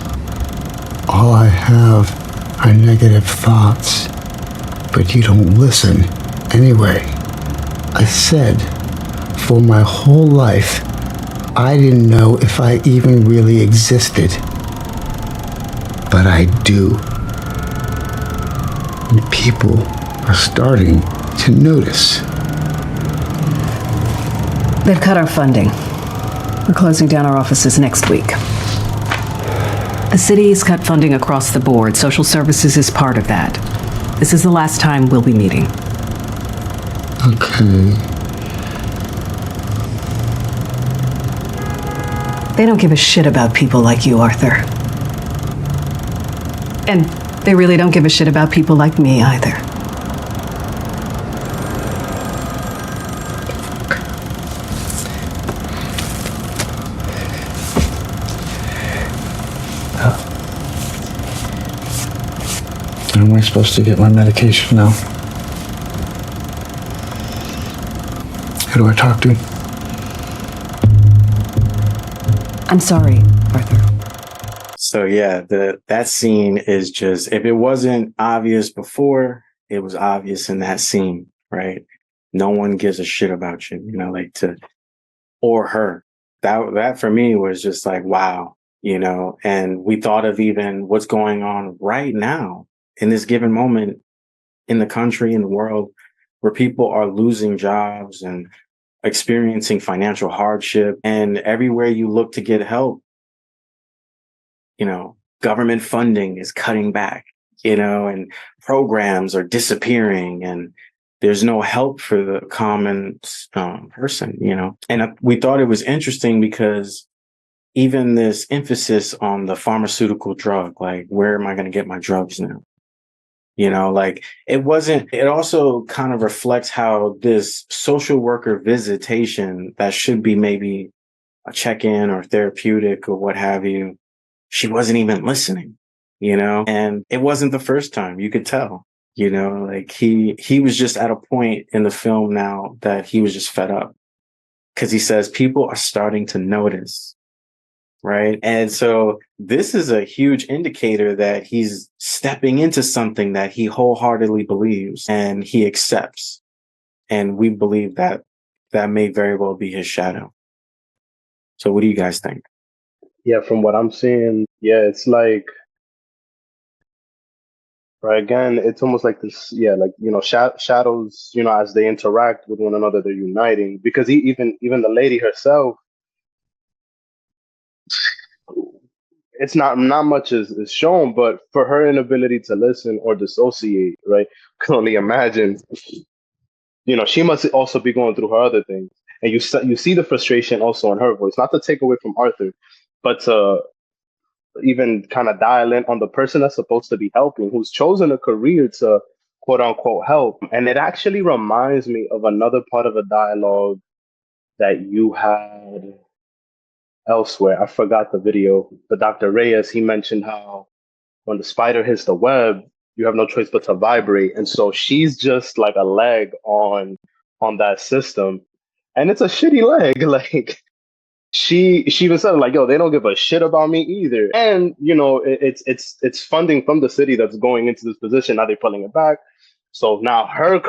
All I have are negative thoughts. But you don't listen anyway. I said, for my whole life, I didn't know if I even really existed. But I do. And people are starting to notice. They've cut our funding. We're closing down our offices next week. The city has cut funding across the board. Social services is part of that. This is the last time we'll be meeting. Okay. They don't give a shit about people like you, Arthur. And they really don't give a shit about people like me either. I supposed to get my medication now? Who do I talk to? I'm sorry, Arthur. So yeah, that scene is just, if it wasn't obvious before, it was obvious in that scene, right? No one gives a shit about you, or her. That for me was just like, wow, and we thought of even what's going on right now in this given moment in the country, in the world, where people are losing jobs and experiencing financial hardship, and everywhere you look to get help, government funding is cutting back, and programs are disappearing, and there's no help for the common person, And we thought it was interesting because even this emphasis on the pharmaceutical drug, like, where am I going to get my drugs now? It also kind of reflects how this social worker visitation that should be maybe a check-in or therapeutic or what have you, she wasn't even listening, and it wasn't the first time. You could tell, he was just at a point in the film now that he was just fed up, because he says people are starting to notice. Right. And so this is a huge indicator that he's stepping into something that he wholeheartedly believes and he accepts. And we believe that that may very well be his shadow. So what do you guys think? Yeah, from what I'm seeing, it's like, right, again, it's almost like this, shadows, as they interact with one another, they're uniting, because even the lady herself, it's not much is shown, but for her inability to listen or dissociate, right? Can only imagine, she must also be going through her other things. And you see the frustration also in her voice, not to take away from Arthur, but to even kind of dial in on the person that's supposed to be helping, who's chosen a career to quote unquote help. And it actually reminds me of another part of a dialogue that you had elsewhere. I forgot the video, but Dr. Reyes, he mentioned how when the spider hits the web, you have no choice but to vibrate. And so she's just like a leg on that system. And it's a shitty leg. Like, she even said, like, yo, they don't give a shit about me either. And it's funding from the city that's going into this position. Now they're pulling it back. So now her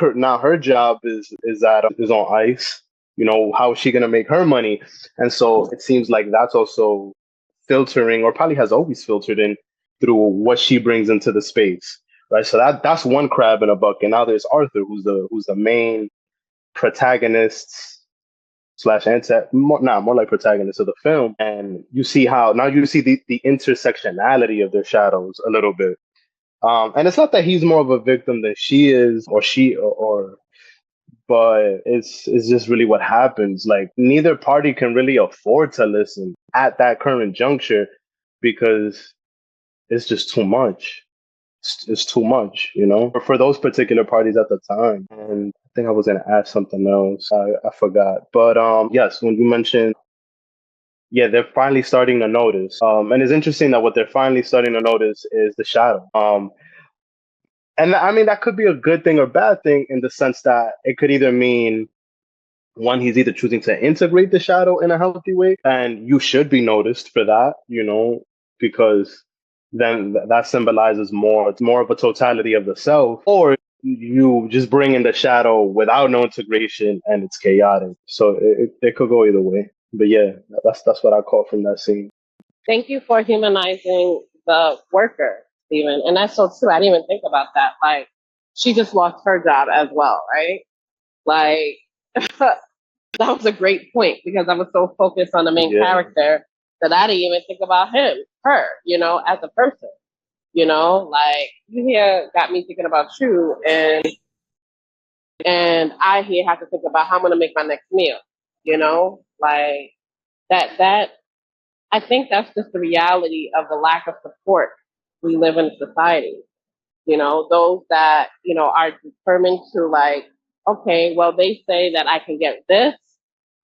job is on ice. How is she gonna make her money? And so it seems like that's also filtering, or probably has always filtered in through what she brings into the space, right? So that's one crab in a bucket. Now there's Arthur, who's the main protagonist slash more like protagonist of the film. And you see how now you see the intersectionality of their shadows a little bit. And it's not that he's more of a victim than she is, or but it's just really what happens. Like, neither party can really afford to listen at that current juncture, because it's just too much. It's too much, for those particular parties at the time. And I think I was going to add something else. I forgot. But yes, when you mentioned, they're finally starting to notice. And it's interesting that what they're finally starting to notice is the shadow. And I mean, that could be a good thing or bad thing, in the sense that it could either mean, one, he's either choosing to integrate the shadow in a healthy way, and you should be noticed for that, because then that symbolizes more of a totality of the self, or you just bring in the shadow without no integration and it's chaotic. So it could go either way. But yeah, that's what I caught from that scene. Thank you for humanizing the worker, Stephen. And that's so true. I didn't even think about that. Like, she just lost her job as well, right? Like, that was a great point, because I was so focused on the main character that I didn't even think about her, as a person. Like, you here got me thinking about you, and I here have to think about how I'm gonna make my next meal. Like that. I think that's just the reality of the lack of support we live in society. Those that, are determined to, like, okay, well, they say that I can get this,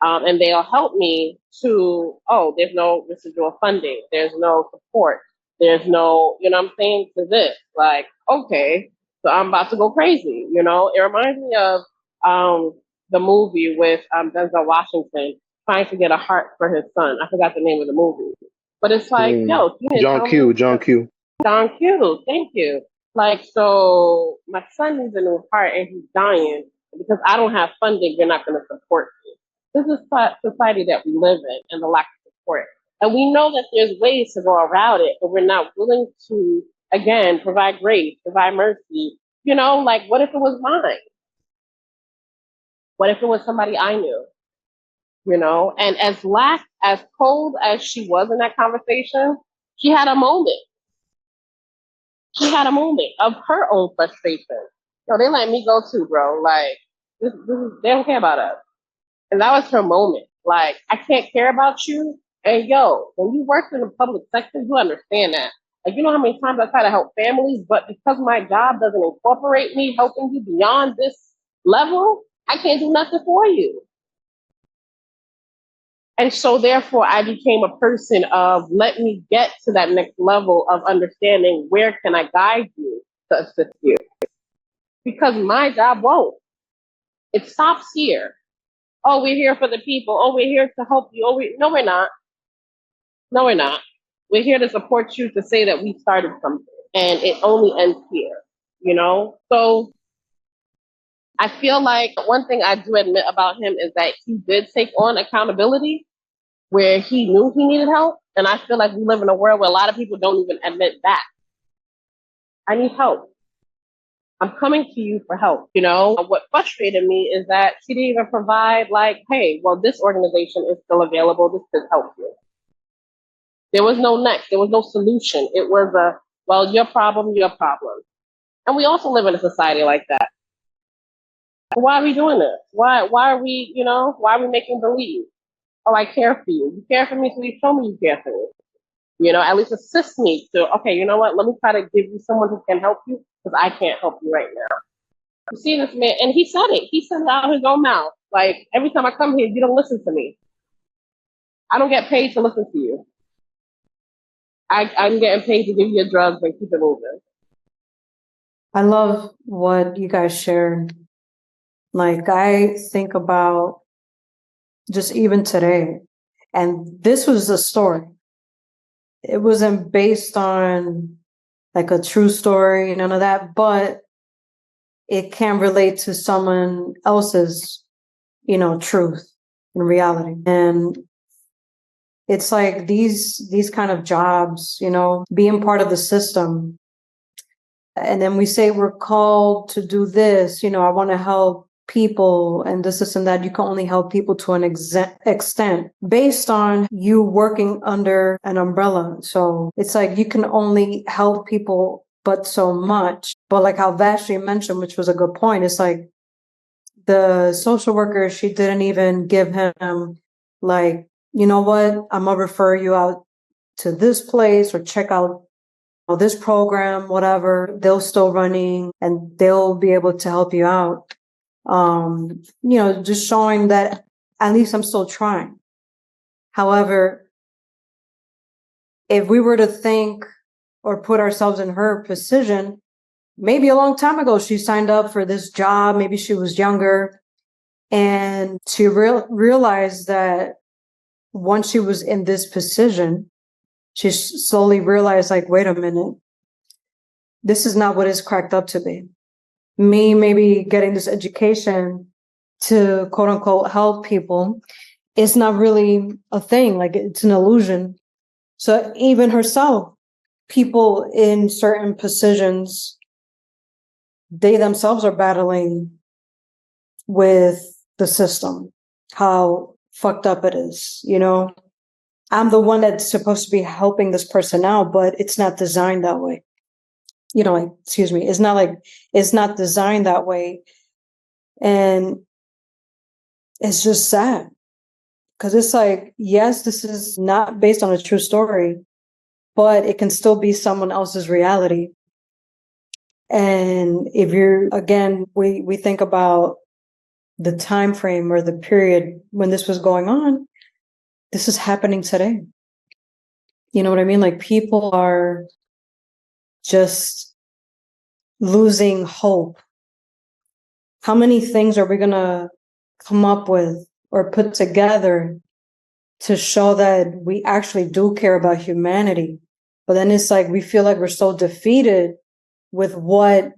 and they'll help me to, there's no residual funding, there's no support, there's no, to this. Like, okay, So I'm about to go crazy, you know? It reminds me of the movie with Denzel Washington trying to get a heart for his son. I forgot the name of the movie. But it's like, yo, you didn't John tell Q. me. John Q. John Q, thank you. Like, so my son needs a new heart and he's dying. And because I don't have funding, you're not going to support me. This is the society that we live in and the lack of support. And we know that there's ways to go around it, but we're not willing to, again, provide grace, provide mercy. You know, like, what if it was mine? What if it was somebody I knew? You know, and as cold as she was in that conversation, she had a moment. She had a moment of her own frustration. Yo, they let me go too, bro. Like, they don't care about us. And that was her moment. Like, I can't care about you. And yo, when you work in the public sector, you understand that. Like, you know how many times I try to help families, but because my job doesn't incorporate me helping you beyond this level, I can't do nothing for you. And so therefore I became a person of let me get to that next level of understanding where can I guide you to assist you. Because my job won't. It stops here. Oh, we're here for the people. Oh, we're here to help you. No, we're not. No, we're not. We're here to support you to say that we started something. And it only ends here, you know? So I feel like one thing I do admit about him is that he did take on accountability where he knew he needed help. And I feel like we live in a world where a lot of people don't even admit that. I need help. I'm coming to you for help. You know, what frustrated me is that she didn't even provide like, hey, well, this organization is still available. This could help you. There was no next. There was no solution. It was well, your problem, your problem. And we also live in a society like that. Why are we doing this? Why are we, you know, why are we making believe? Oh, I care for you. You care for me, so you show me you care for me. You know, at least assist me to, okay, you know what? Let me try to give you someone who can help you because I can't help you right now. You see this man, and he said it. He said it out of his own mouth. Like, every time I come here, you don't listen to me. I don't get paid to listen to you. I'm getting paid to give you your drugs and keep it moving. I love what you guys shared. Like, I think about just even today, and this was a story. It wasn't based on like a true story, none of that, but it can relate to someone else's, you know, truth and reality. And it's like these kind of jobs, you know, being part of the system. And then we say we're called to do this, you know, I want to help people and this and that. You can only help people to an extent based on you working under an umbrella. So it's like you can only help people but so much. But like how Vashti mentioned, which was a good point, it's like the social worker, she didn't even give him like, you know what, I'm gonna refer you out to this place or check out this program, whatever. They're still running and they'll be able to help you out. You know, just showing that at least I'm still trying. However, if we were to think or put ourselves in her position, maybe a long time ago, she signed up for this job. Maybe she was younger and she realized that once she was in this position, she slowly realized like, wait a minute, this is not what it's cracked up to be. Me maybe getting this education to quote unquote help people, it's not really a thing. Like it's an illusion. So even herself, people in certain positions, they themselves are battling with the system, how fucked up it is. You know, I'm the one that's supposed to be helping this person out, but it's not designed that way. You know, like, excuse me, it's not designed that way. And it's just sad because it's like, yes, this is not based on a true story, but it can still be someone else's reality. And if you're, again, we think about the time frame or the period when this was going on, this is happening today. You know what I mean? Like people are just losing hope? How many things are we going to come up with or put together to show that we actually do care about humanity? But then it's like we feel like we're so defeated with what,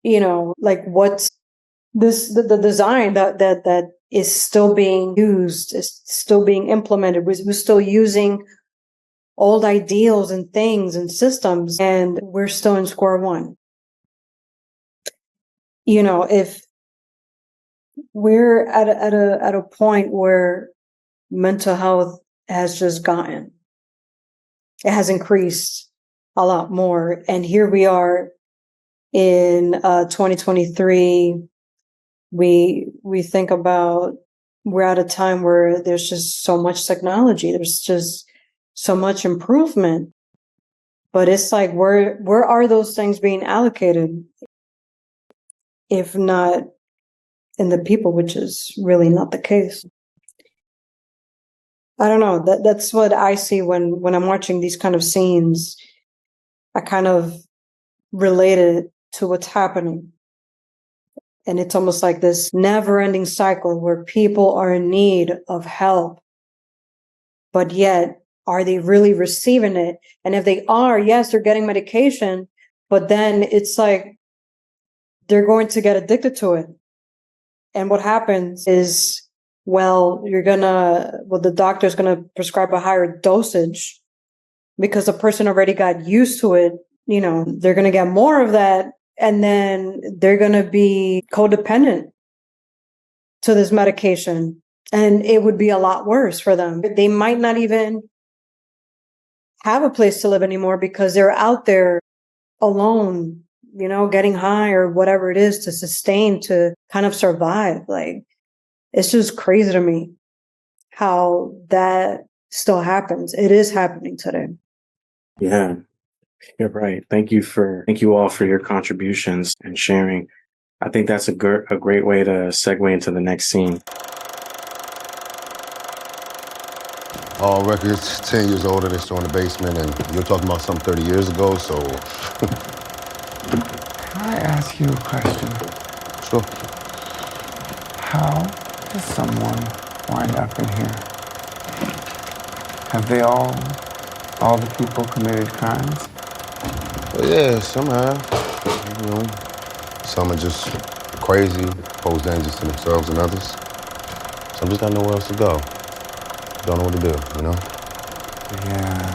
like what's the design that is still being used, is still being implemented. We're still using old ideals and things and systems, and we're still in square one. If we're at a point where mental health has just it has increased a lot more, and here we are in 2023. We think about, we're at a time where there's just so much technology, there's just so much improvement, but it's like, where are those things being allocated, if not in the people, which is really not the case. I don't know, that's what I see when I'm watching these kind of scenes. I kind of relate it to what's happening. And it's almost like this never-ending cycle where people are in need of help, but yet, are they really receiving it? And if they are, yes, they're getting medication, but then it's like they're going to get addicted to it. And what happens is, the doctor's going to prescribe a higher dosage because the person already got used to it. They're going to get more of that. And then they're going to be codependent to this medication. And it would be a lot worse for them. They might not even have a place to live anymore because they're out there alone, getting high or whatever it is to sustain, to kind of survive. Like, it's just crazy to me how that still happens. It is happening today. Yeah. You're right. Thank you all for your contributions and sharing. I think that's a great way to segue into the next scene. All records 10 years older, they're still in the basement, and you're talking about some 30 years ago, so... Can I ask you a question? Sure. How does someone wind up in here? Have they all the people committed crimes? Well, yeah, some have. Some are just crazy, pose dangers to themselves and others. Some just got nowhere else to go. Don't know what to do, Yeah,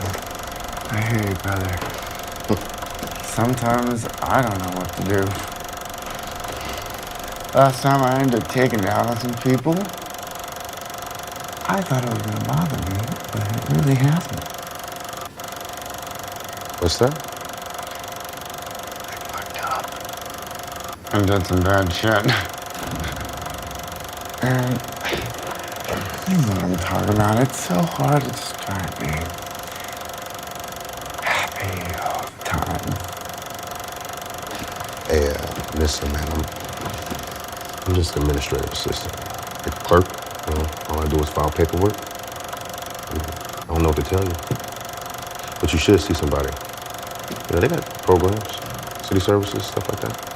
I hear you, brother. Sometimes I don't know what to do. Last time I ended up taking out some people, I thought it was gonna bother me, but it really hasn't. What's that? I've done some bad shit. And you know what I'm talking about. It's so hard to just try and be happy all the time. Hey, listen, man, I'm just an administrative assistant. Like a clerk, all I do is file paperwork. I don't know what to tell you. But you should see somebody. They got programs, city services, stuff like that.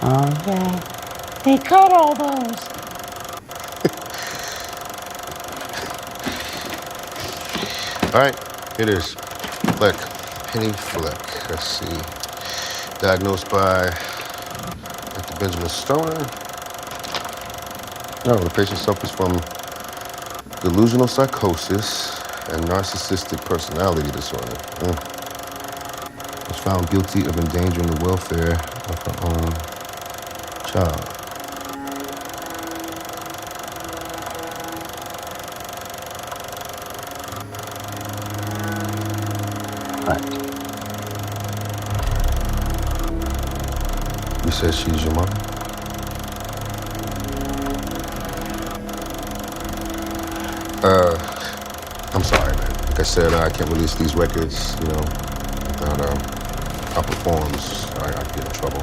Oh, yeah. They cut all those. All right, here it is. Fleck, Penny Fleck. Let's see. Diagnosed by Dr. Benjamin Stoner. No, the patient suffers from delusional psychosis and narcissistic personality disorder. Was found guilty of endangering the welfare of her own child. Right. You said she's your mom? I'm sorry, man. Like I said, I can't release these records, without proper forms. I could get in trouble.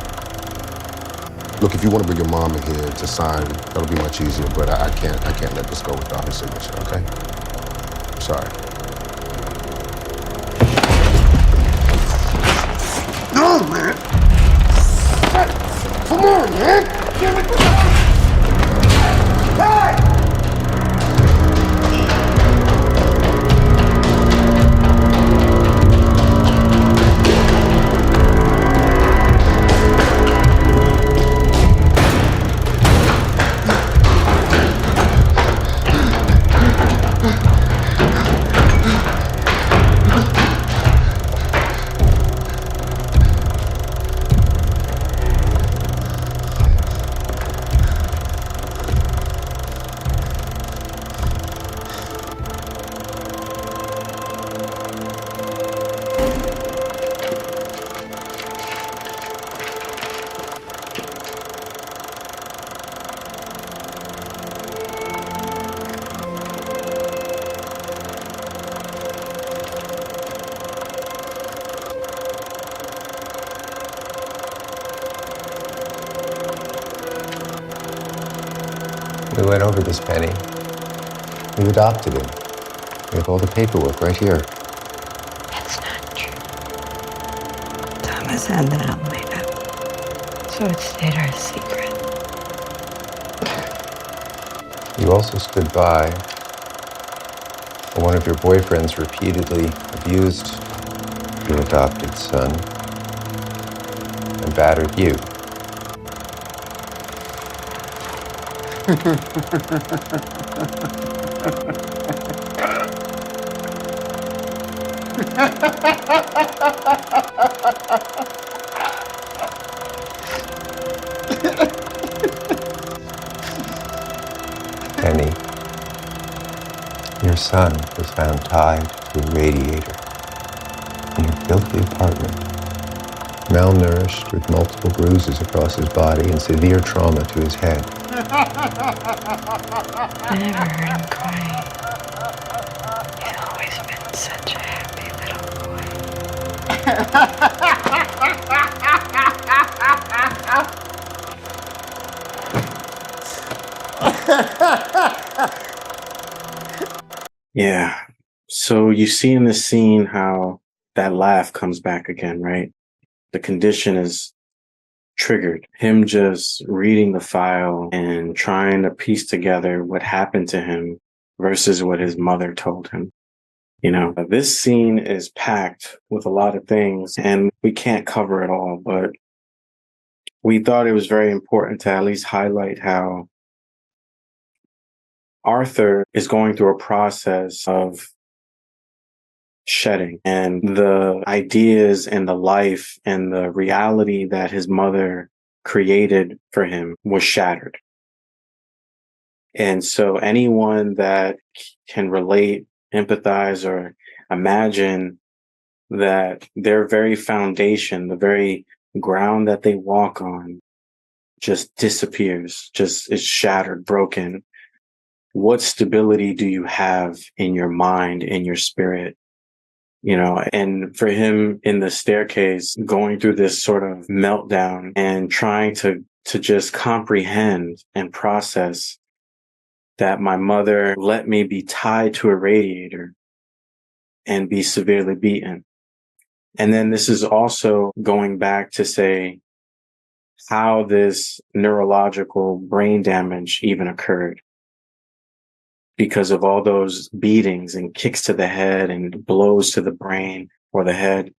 Look, if you want to bring your mom in here to sign, that'll be much easier, but I can't let this go without her signature, okay? I'm sorry. No! on, man. Come on, man. Hey! We went over this, Penny. You adopted him. We have all the paperwork right here. That's not true. Thomas had that all made up. So it stayed our secret. You also stood by when one of your boyfriends repeatedly abused your adopted son and battered you. Penny, your son was found tied to a radiator in your filthy apartment, malnourished with multiple bruises across his body and severe trauma to his head. I never heard him crying. He's always been such a happy little Yeah. So you see in this scene how that laugh comes back again, right? The condition is triggered. Him just reading the file and trying to piece together what happened to him versus what his mother told him. You know, this scene is packed with a lot of things and we can't cover it all, but we thought it was very important to at least highlight how Arthur is going through a process of shedding, and the ideas and the life and the reality that his mother created for him was shattered. And so anyone that can relate, empathize, or imagine that their very foundation, the very ground that they walk on, just disappears, just is shattered, broken. What stability do you have in your mind, in your spirit? You know, and for him in the staircase, going through this sort of meltdown and trying to just comprehend and process that my mother let me be tied to a radiator and be severely beaten. And then this is also going back to say how this neurological brain damage even occurred. Because of all those beatings and kicks to the head and blows to the brain or the head,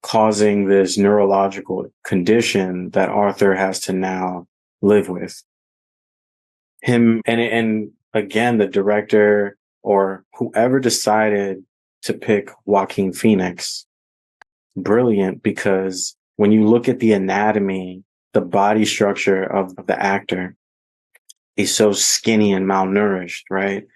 causing this neurological condition that Arthur has to now live with. Him and again, the director or whoever decided to pick Joaquin Phoenix, brilliant, because when you look at the anatomy, the body structure of the actor, he's so skinny and malnourished, right?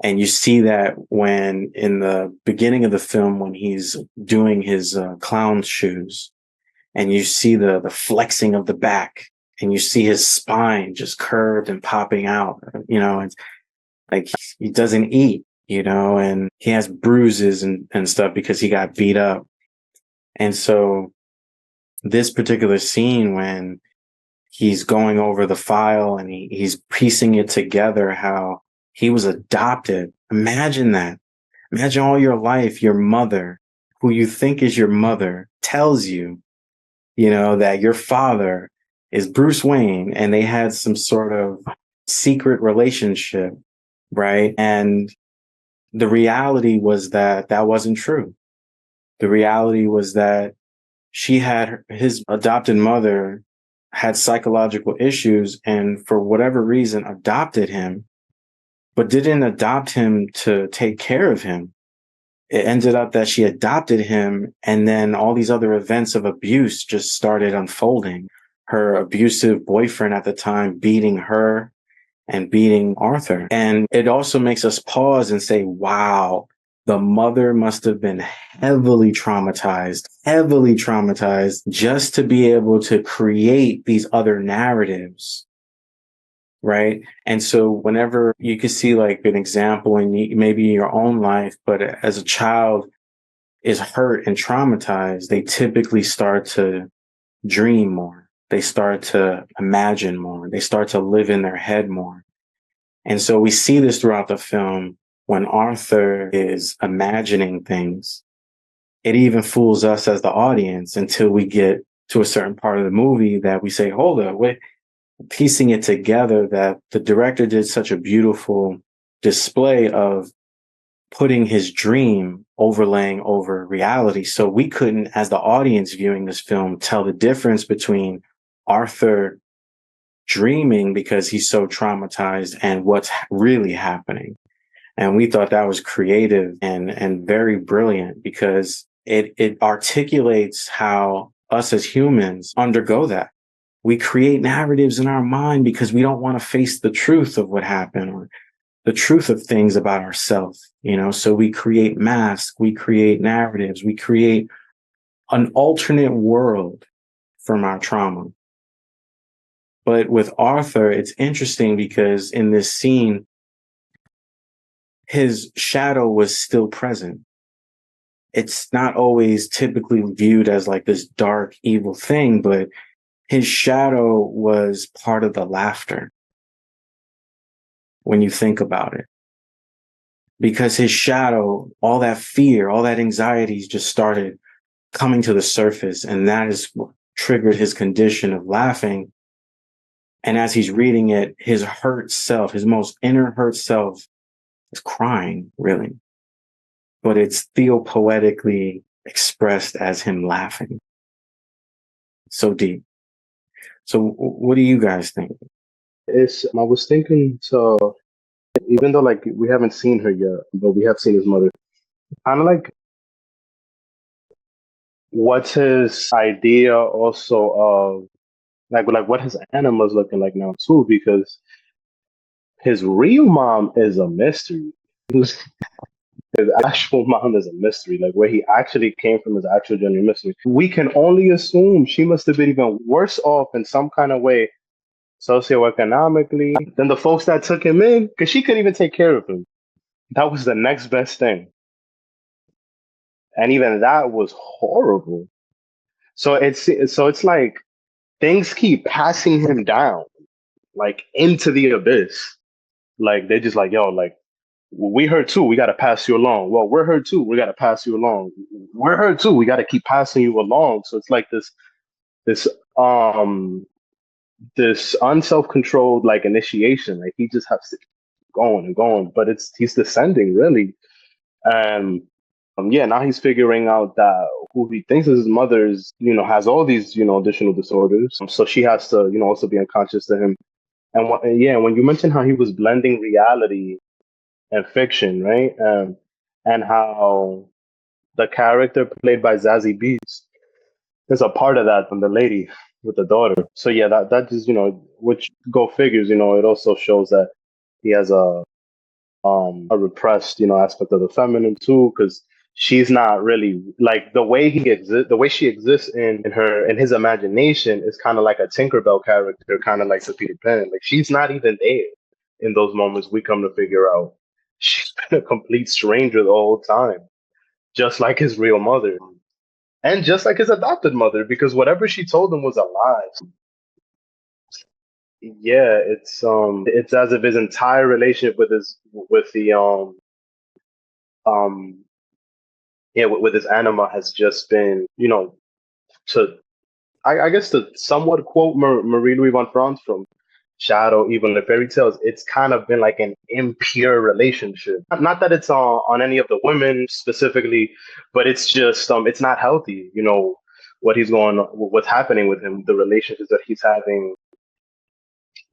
And you see that when in the beginning of the film, when he's doing his clown shoes, and you see the flexing of the back, and you see his spine just curved and popping out, you know, it's like he doesn't eat, you know, and he has bruises and stuff because he got beat up. And so this particular scene when he's going over the file and he's piecing it together, how he was adopted. Imagine that. Imagine all your life, your mother, who you think is your mother, tells you that your father is Bruce Wayne, and they had some sort of secret relationship, right? And the reality was that that wasn't true. The reality was that his adopted mother had psychological issues, and for whatever reason adopted him, but didn't adopt him to take care of him. It ended up that she adopted him, and then all these other events of abuse just started unfolding. Her abusive boyfriend at the time beating her and beating Arthur. And it also makes us pause and say, wow, the mother must have been heavily traumatized just to be able to create these other narratives. Right. And so whenever you can see like an example in maybe in your own life, but as a child is hurt and traumatized, they typically start to dream more. They start to imagine more. They start to live in their head more. And so we see this throughout the film when Arthur is imagining things. It even fools us as the audience until we get to a certain part of the movie that we say, hold up, wait, piecing it together that the director did such a beautiful display of putting his dream overlaying over reality. So we couldn't, as the audience viewing this film, tell the difference between Arthur dreaming because he's so traumatized and what's really happening. And we thought that was creative and very brilliant because it articulates how us as humans undergo that. We create narratives in our mind because we don't want to face the truth of what happened or the truth of things about ourselves, so we create masks, we create narratives, we create an alternate world from our trauma. But with Arthur, it's interesting because in this scene, his shadow was still present. It's not always typically viewed as like this dark, evil thing, but his shadow was part of the laughter when you think about it. Because his shadow, all that fear, all that anxiety just started coming to the surface. And that is what triggered his condition of laughing. And as he's reading it, his hurt self, his most inner hurt self is crying, really. But it's theopoetically expressed as him laughing. So deep. So what do you guys think? I was thinking, so even though like we haven't seen her yet, but we have seen his mother, kind of like what's his idea also of like what his animal is looking like now too, because his real mom is a mystery. His actual mom is a mystery. Like where he actually came from is actual genuine mystery. We can only assume she must have been even worse off in some kind of way socioeconomically than the folks that took him in, because she couldn't even take care of him. That was the next best thing. And even that was horrible. So it's like things keep passing him down, like into the abyss. Like they're just like, yo, like we heard too, we gotta pass you along. Well, we're heard too, we gotta pass you along. We're heard too, we gotta keep passing you along. So it's like this this unself-controlled like initiation. Like he just has to keep going and going, but he's descending really. And yeah, now he's figuring out that who he thinks is his mother's, has all these, additional disorders. So she has to, also be unconscious to him. And when you mentioned how he was blending reality and fiction, right? And how the character played by Zazie Beetz is a part of that from the lady with the daughter. So yeah, that is, which go figures, it also shows that he has a repressed, aspect of the feminine too, because she's not really like the way she exists in his imagination is kind of like a Tinkerbell character, kind of like the Peter Pan. Like she's not even there in those moments. We come to figure out she's been a complete stranger the whole time, just like his real mother and just like his adopted mother, because whatever she told him was a lie. Yeah, it's as if his entire relationship with with his anima has just been, to I guess to somewhat quote Marie Louise von Franz from Shadow, even the fairy tales, it's kind of been like an impure relationship. Not that it's on any of the women specifically, but it's just it's not healthy. You know what's happening with him, the relationships that he's having,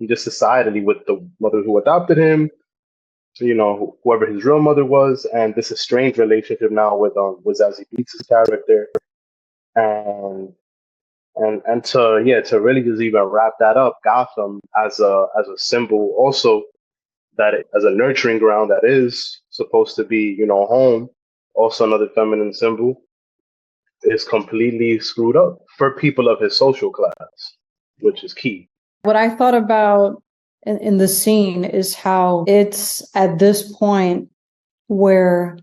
just societally with the mother who adopted him, you know, whoever his real mother was, and this estranged relationship now with Zazie Beetz' character, and to really just even wrap that up, Gotham as a symbol also, that as a nurturing ground that is supposed to be, you know, home, also another feminine symbol, is completely screwed up for people of his social class, which is key. What I thought about in the scene is how it's at this point where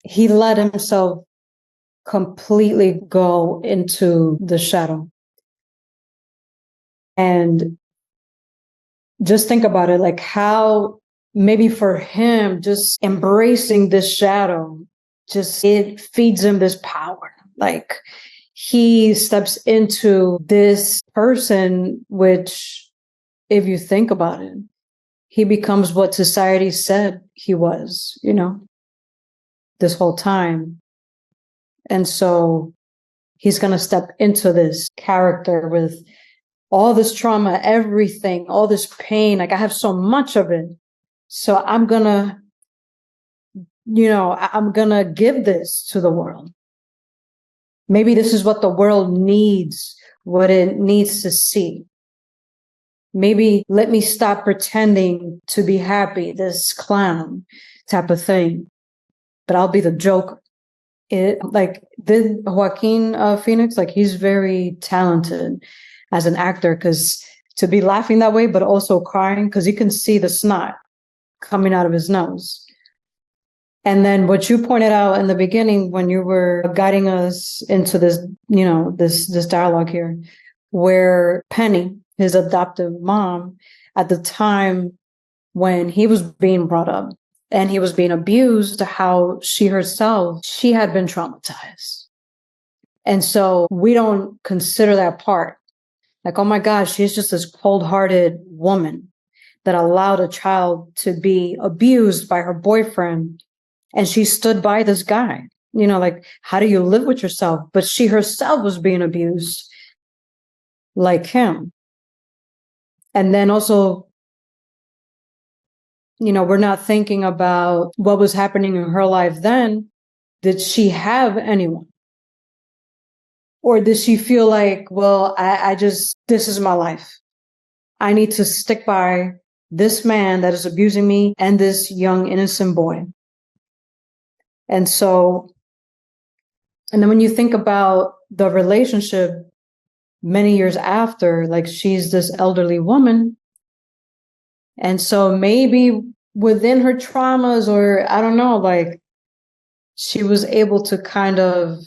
he let himself completely go into the shadow. And just think about it, like how maybe for him, just embracing this shadow, just it feeds him this power. Like he steps into this person, which if you think about it, he becomes what society said he was, you know, this whole time. And so he's going to step into this character with all this trauma, everything, all this pain. Like I have so much of it. So I'm going to, you know, I'm going to give this to the world. Maybe this is what the world needs, what it needs to see. Maybe let me stop pretending to be happy, this clown type of thing, but I'll be the Joker. Like the Joaquin Phoenix, like he's very talented as an actor, because to be laughing that way, but also crying, because you can see the snot coming out of his nose. And then what you pointed out in the beginning when you were guiding us into this, you know, this dialogue here, where Penny, his adoptive mom, at the time when he was being brought up and he was being abused, how she herself, she had been traumatized. And so we don't consider that part. Like, oh my gosh, she's just this cold-hearted woman that allowed a child to be abused by her boyfriend. And she stood by this guy, you know, like, how do you live with yourself? But she herself was being abused like him. And then also, you know, we're not thinking about what was happening in her life then. Did she have anyone? Or did she feel like, well, I just, this is my life. I need to stick by this man that is abusing me and this young, innocent boy. And so, and then when you think about the relationship many years after, like she's this elderly woman. And so maybe within her traumas, or I don't know, like she was able to kind of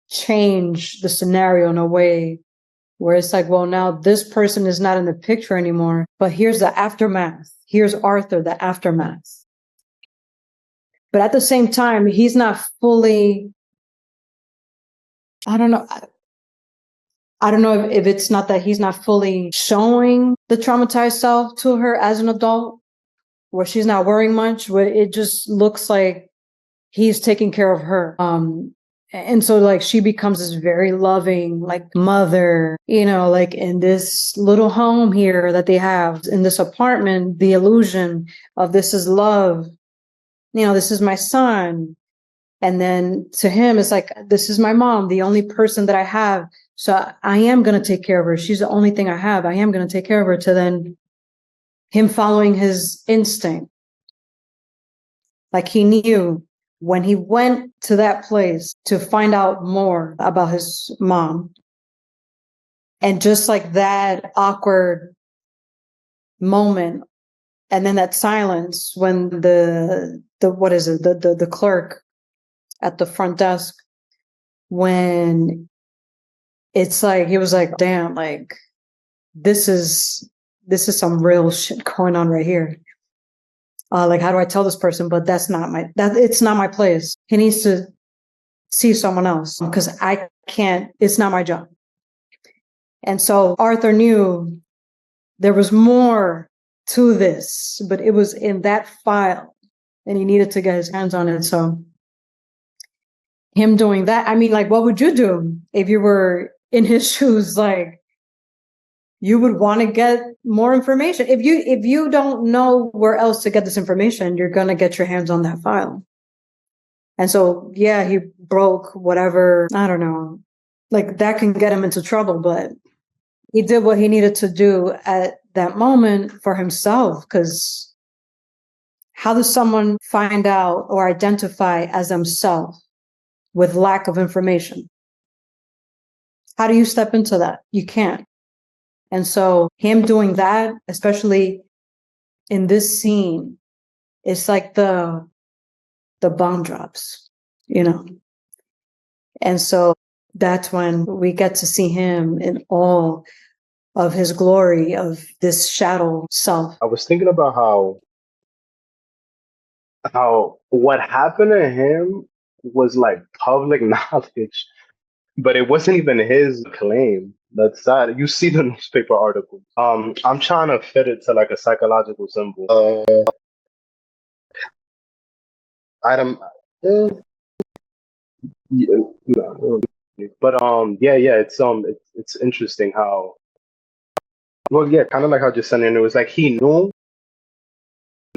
change the scenario in a way where it's like, well, now this person is not in the picture anymore, but here's the aftermath. Here's Arthur, the aftermath. But at the same time, he's not fully, I don't know if it's not that he's not fully showing the traumatized self to her as an adult, where she's not worrying much, where it just looks like he's taking care of her. And so like she becomes this very loving, like mother, you know, like in this little home here that they have in this apartment, the illusion of this is love. You know, this is my son. And then to him, it's like, this is my mom, the only person that I have. So I am going to take care of her. She's the only thing I have. I am going to take care of her. To then him following his instinct. Like he knew when he went to that place to find out more about his mom. And just like that awkward moment, and then that silence when the clerk at the front desk, when it's like, he was like, damn, like this is some real shit going on right here. Like, how do I tell this person? But it's not my place. He needs to see someone else because I can't, it's not my job. And so Arthur knew there was more to this, but it was in that file and he needed to get his hands on it. So him doing that, I mean, like, what would you do if you were in his shoes? Like, you would want to get more information. If you don't know where else to get this information, you're going to get your hands on that file. And so, yeah, he broke whatever, I don't know, like that can get him into trouble, but he did what he needed to do at that moment for himself. Because how does someone find out or identify as themselves with lack of information? How do you step into that? You can't. And so him doing that, especially in this scene, it's like the bomb drops, you know? And so that's when we get to see him in all of his glory of this shadow self. I was thinking about how what happened to him was like public knowledge, but it wasn't even his claim. That's sad. You see the newspaper article. I'm trying to fit it to like a psychological symbol. Item. Yeah, no, but yeah, it's interesting how, well, yeah, kind of like how just saying it was like he knew,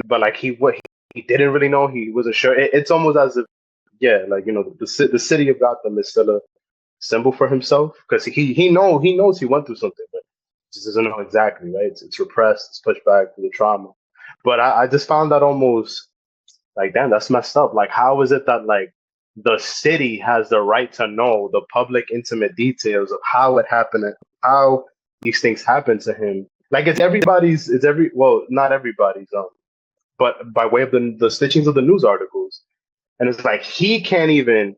but like he didn't really know. He wasn't sure. It's almost as if, yeah, like, you know, the city of Gotham is still a symbol for himself because he knows he went through something, but just doesn't know exactly, right? It's repressed, it's pushed back through the trauma. But I just found that almost like, damn, that's messed up. Like, how is it that like the city has the right to know the public intimate details of how it happened and how these things happen to him? Like, well, not everybody's, but by way of the stitchings of the news articles. And it's like he can't even,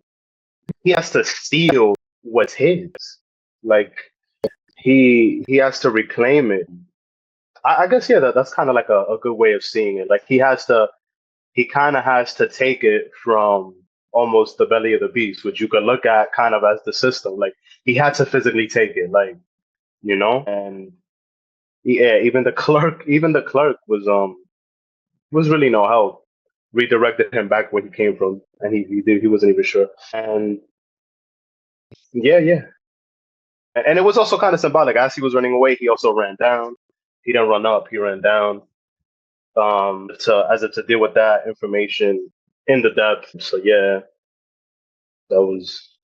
he has to steal what's his. Like he has to reclaim it. I guess, yeah, that's kind of like a good way of seeing it. Like he kind of has to take it from almost the belly of the beast, which you could look at kind of as the system. Like he had to physically take it, like, you know. And yeah, even the clerk was really no help. Redirected him back where he came from, and he wasn't even sure. And yeah, and it was also kind of symbolic. As he was running away, he also ran down. He didn't run up; he ran down. To deal with that information in the depth. So yeah, that was,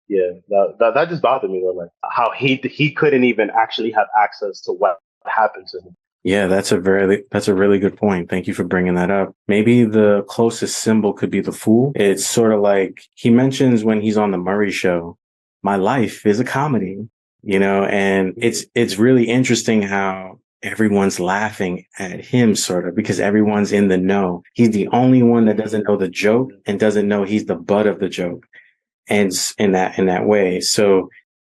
yeah, that just bothered me though, like how he couldn't even actually have access to what happened to him. Yeah, that's a really good point. Thank you for bringing that up. Maybe the closest symbol could be the fool. It's sort of like he mentions when he's on the Murray show, my life is a comedy, you know, and it's really interesting how everyone's laughing at him sort of because everyone's in the know. He's the only one that doesn't know the joke and doesn't know he's the butt of the joke. And in that way. So,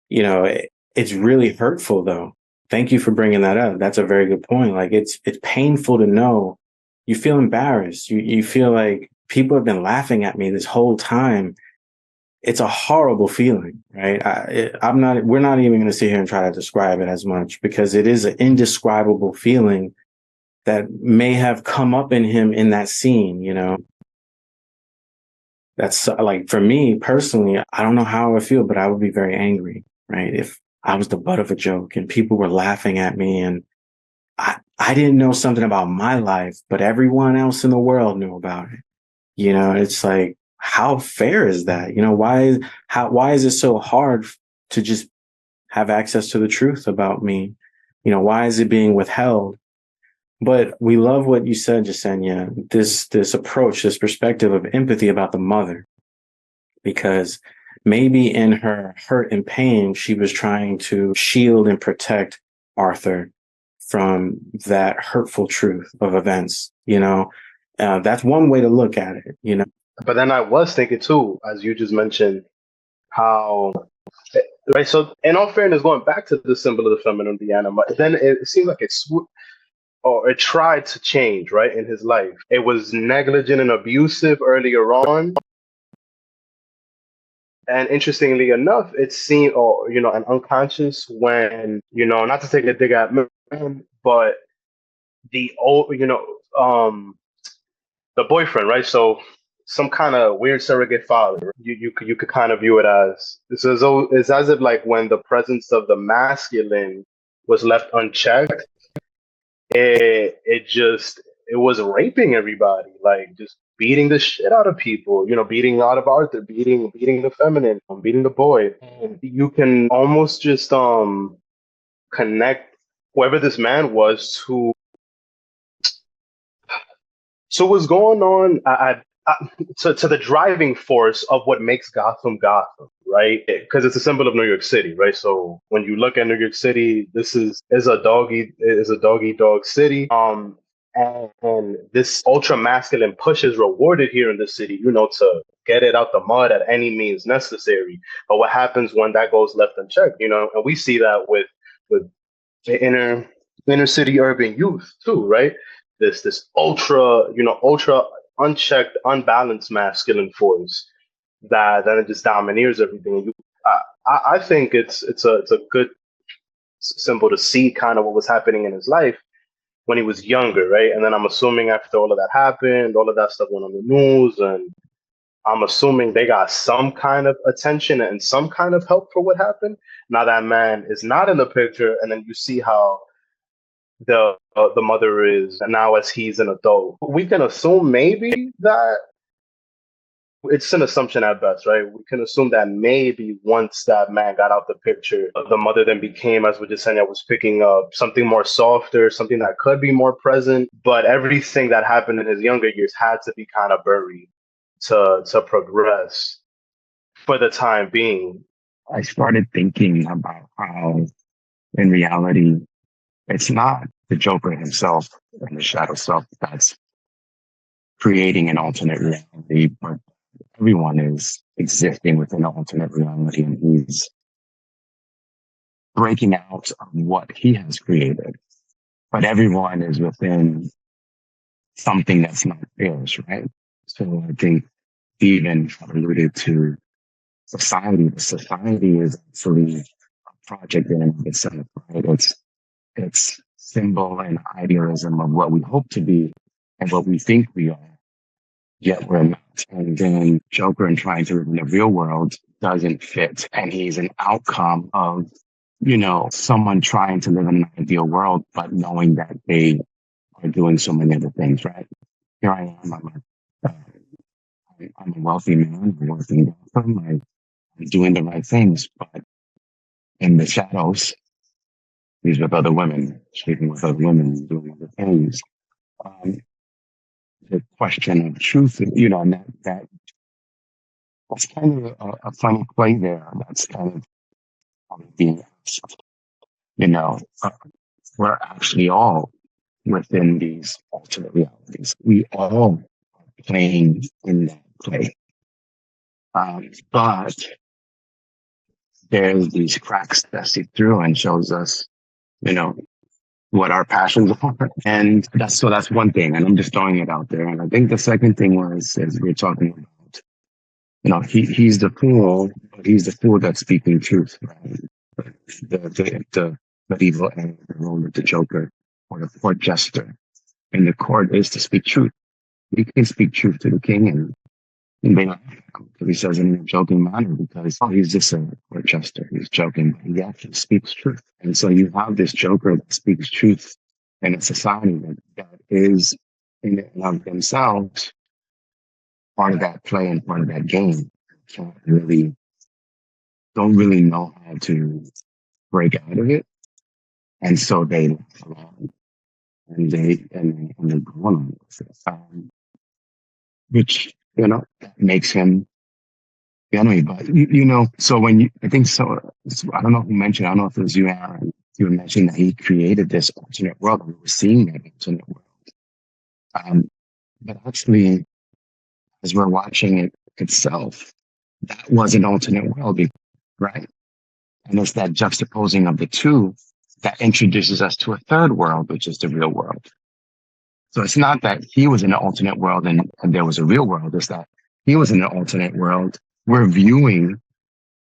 you know, it's really hurtful though. Thank you for bringing that up. That's a very good point. Like it's painful to know. You feel embarrassed. You feel like people have been laughing at me this whole time. It's a horrible feeling, right? We're not even going to sit here and try to describe it as much because it is an indescribable feeling that may have come up in him in that scene, you know? That's like, for me personally, I don't know how I would feel, but I would be very angry, right? If I was the butt of a joke and people were laughing at me and I didn't know something about my life, but everyone else in the world knew about it. You know, it's like, how fair is that? You know, why is it so hard to just have access to the truth about me? You know, why is it being withheld? But we love what you said, Jasenia, this approach, this perspective of empathy about the mother, because maybe in her hurt and pain, she was trying to shield and protect Arthur from that hurtful truth of events. You know, that's one way to look at it, you know. But then I was thinking too, as you just mentioned, how, right? So in all fairness, going back to the symbol of the feminine, the anima, then it seemed like it tried to change, right, in his life. It was negligent and abusive earlier on, And interestingly enough, it's seen, or and unconscious when not to take a dig at men, but the old, the boyfriend, right? So some kind of weird surrogate father. You could kind of view it as it's as if like when the presence of the masculine was left unchecked, it was raping everybody, like just beating the shit out of people, beating out of Arthur, beating the feminine, beating the boy. And you can almost just connect whoever this man was to what's going on to the driving force of what makes Gotham Gotham, right? Because it's a symbol of New York City, right? So when you look at New York City, this is a dog dog city. And this ultra masculine push is rewarded here in the city, to get it out the mud at any means necessary. But what happens when that goes left unchecked, and we see that with the inner city urban youth too, right? This ultra unchecked, unbalanced masculine force that it just domineers everything. I think it's a good symbol to see kind of what was happening in his life when he was younger, right? And then I'm assuming after all of that happened, all of that stuff went on the news, and I'm assuming they got some kind of attention and some kind of help for what happened. Now that man is not in the picture, and then you see how the mother is now as he's an adult. We can assume maybe that it's an assumption at best, right? We can assume that maybe once that man got out the picture, the mother then became, as Wijasenya was picking up, something more softer, something that could be more present. But everything that happened in his younger years had to be kind of buried to progress for the time being. I started thinking about how, in reality, it's not the Joker himself and the shadow self that's creating an alternate reality, but everyone is existing within an alternate reality, and he's breaking out of what he has created. But everyone is within something that's not theirs, right? So I think Stephen alluded to society. The society is actually a project in and of itself, right? It's symbol and idealism of what we hope to be and what we think we are, yet we're not. And then Joker and trying to live in the real world doesn't fit. And he's an outcome of, someone trying to live in an ideal world, but knowing that they are doing so many other things, right? Here I am. I'm a wealthy man. I'm working in Gotham. I'm doing the right things, but in the shadows, he's with other women, sleeping with other women, doing other things. The question of truth, and that's kind of a funny play there. That's kind of being asked. We're actually all within these alternate realities. We all are playing in that play. But there's these cracks that see through and shows us, what our passions are. And that's one thing. And I'm just throwing it out there. And I think the second thing was, as we're talking about, he's the fool, but he's the fool that's speaking truth, right? The medieval and the role of the Joker or the court jester in the court is to speak truth. We can speak truth to the king and they laugh because he says it in a joking manner because he's just a court jester. He's joking, but he actually speaks truth. And so you have this Joker that speaks truth in a society that is in and of themselves part of that play and part of that game. Don't really know how to break out of it. And so they laugh along and they go on with it. Which, that makes him the enemy. But, so I think so, I don't know who mentioned, I don't know if it was you, Aaron, you were mentioning that he created this alternate world. We were seeing that alternate world. But actually, as we're watching it itself, that was an alternate world, right? And it's that juxtaposing of the two that introduces us to a third world, which is the real world. So it's not that he was in an alternate world and there was a real world. It's that he was in an alternate world. We're viewing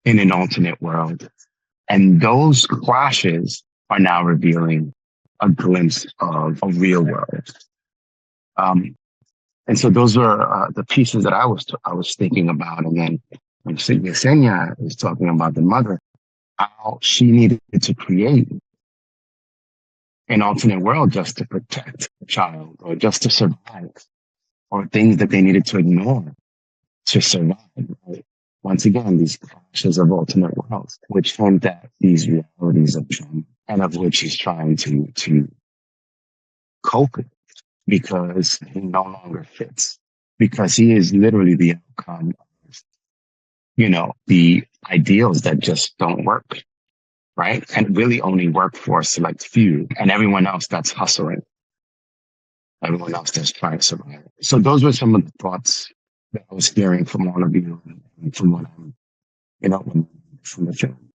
in an alternate world. And those clashes are now revealing a glimpse of a real world. And so those are the pieces that I was thinking about. And then when Yesenia is talking about the mother, how she needed to create an alternate world just to protect the child or just to survive, or things that they needed to ignore to survive. Right? Once again, these clashes of alternate worlds, which hint at these realities of trauma, and of which he's trying to cope with, because he no longer fits, because he is literally the outcome of, the ideals that just don't work, right? And really only work for a select few, and everyone else that's hustling, everyone else that's trying to survive. So those were some of the thoughts that I was hearing from all of you, and from what I'm, from the film,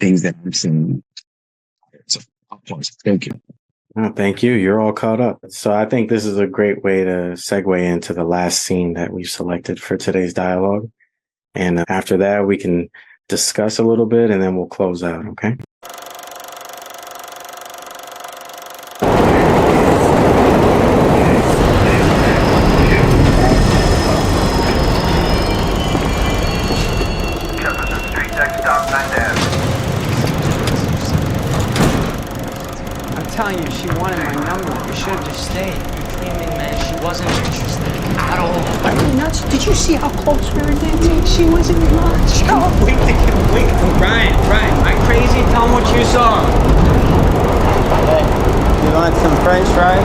things that I'm seeing. So, of course, thank you. Oh, thank you. You're all caught up. So I think this is a great way to segue into the last scene that we've selected for today's dialogue. And after that, we can discuss a little bit and then we'll close out, okay? Telling you, she wanted my number. You should have just stayed. You're dreaming, man. She wasn't interested at all. Are you nuts? Did you see how close we were dancing? She wasn't nuts. Wait from Brian. Am I crazy? Tell him what you saw. Hey, you want some French fries?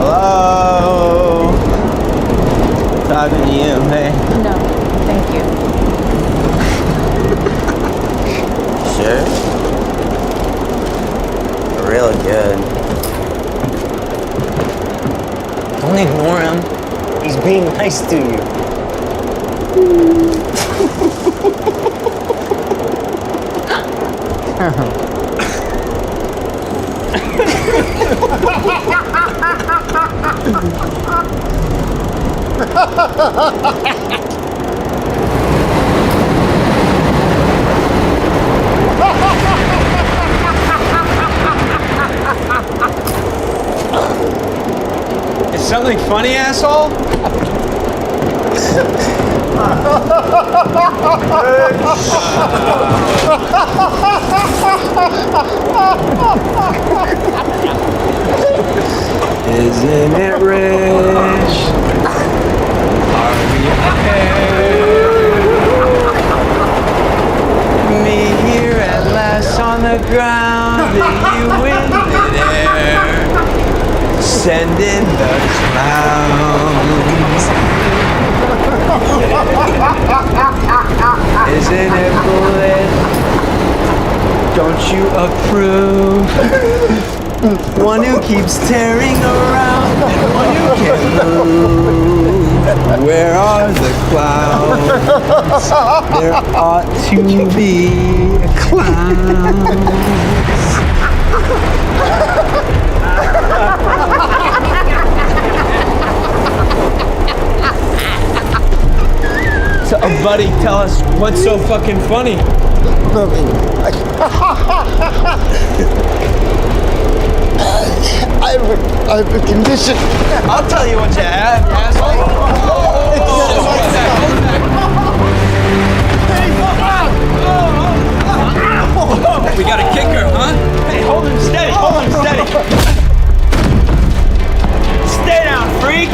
Hello? Talking to you, hey. No, thank you. Sure? Real good. Don't ignore him. He's being nice to you. Is something funny, asshole? Isn't it rich? Are we me here at last on the ground, and you in midair, sending the clowns. Isn't it bullet? Don't you approve? One who keeps tearing around and one who can't move. Where are the clouds? There ought to be clouds. So, buddy, tell us what's so fucking funny. I have a condition. I'll tell you what you have, you asshole. We got a kicker, huh? Hey, hold him steady, Stay down, freak.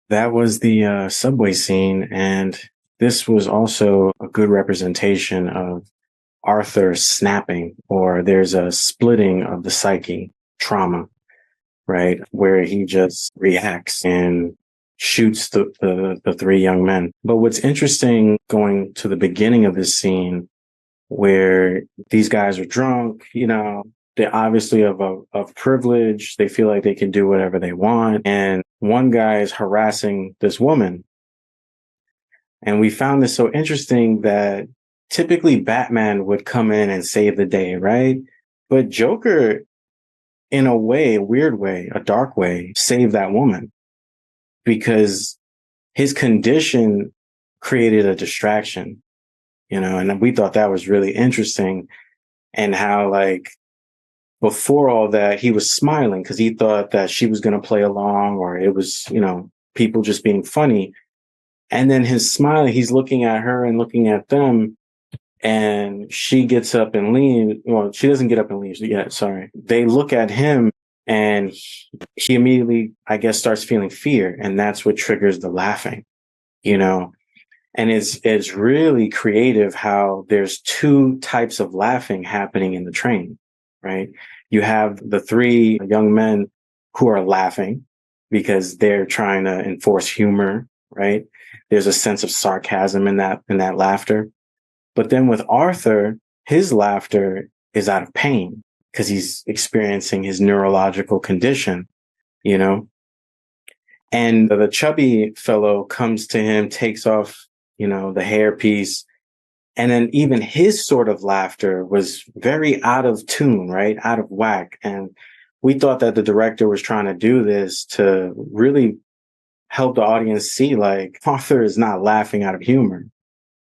That was the subway scene, and this was also a good representation of Arthur snapping, or there's a splitting of the psyche, trauma, right? Where he just reacts and shoots the three young men. But what's interesting, going to the beginning of this scene, where these guys are drunk, they're obviously of privilege. They feel like they can do whatever they want. And one guy is harassing this woman. And we found this so interesting that typically Batman would come in and save the day, right? But Joker, in a way, a weird way, a dark way, saved that woman because his condition created a distraction, and we thought that was really interesting. And how, like, before all that, he was smiling because he thought that she was going to play along, or it was, people just being funny. And then his smile, he's looking at her and looking at them, and she gets up and leaves. Well, she doesn't get up and leaves yet. Sorry. They look at him, and he immediately, I guess, starts feeling fear. And that's what triggers the laughing, and it's really creative how there's two types of laughing happening in the train, right? You have the three young men who are laughing because they're trying to enforce humor, right? There's a sense of sarcasm in that laughter. But then with Arthur, his laughter is out of pain because he's experiencing his neurological condition, And the chubby fellow comes to him, takes off, the hairpiece. And then even his sort of laughter was very out of tune, right? Out of whack. And we thought that the director was trying to do this to really help the audience see, like, Arthur is not laughing out of humor.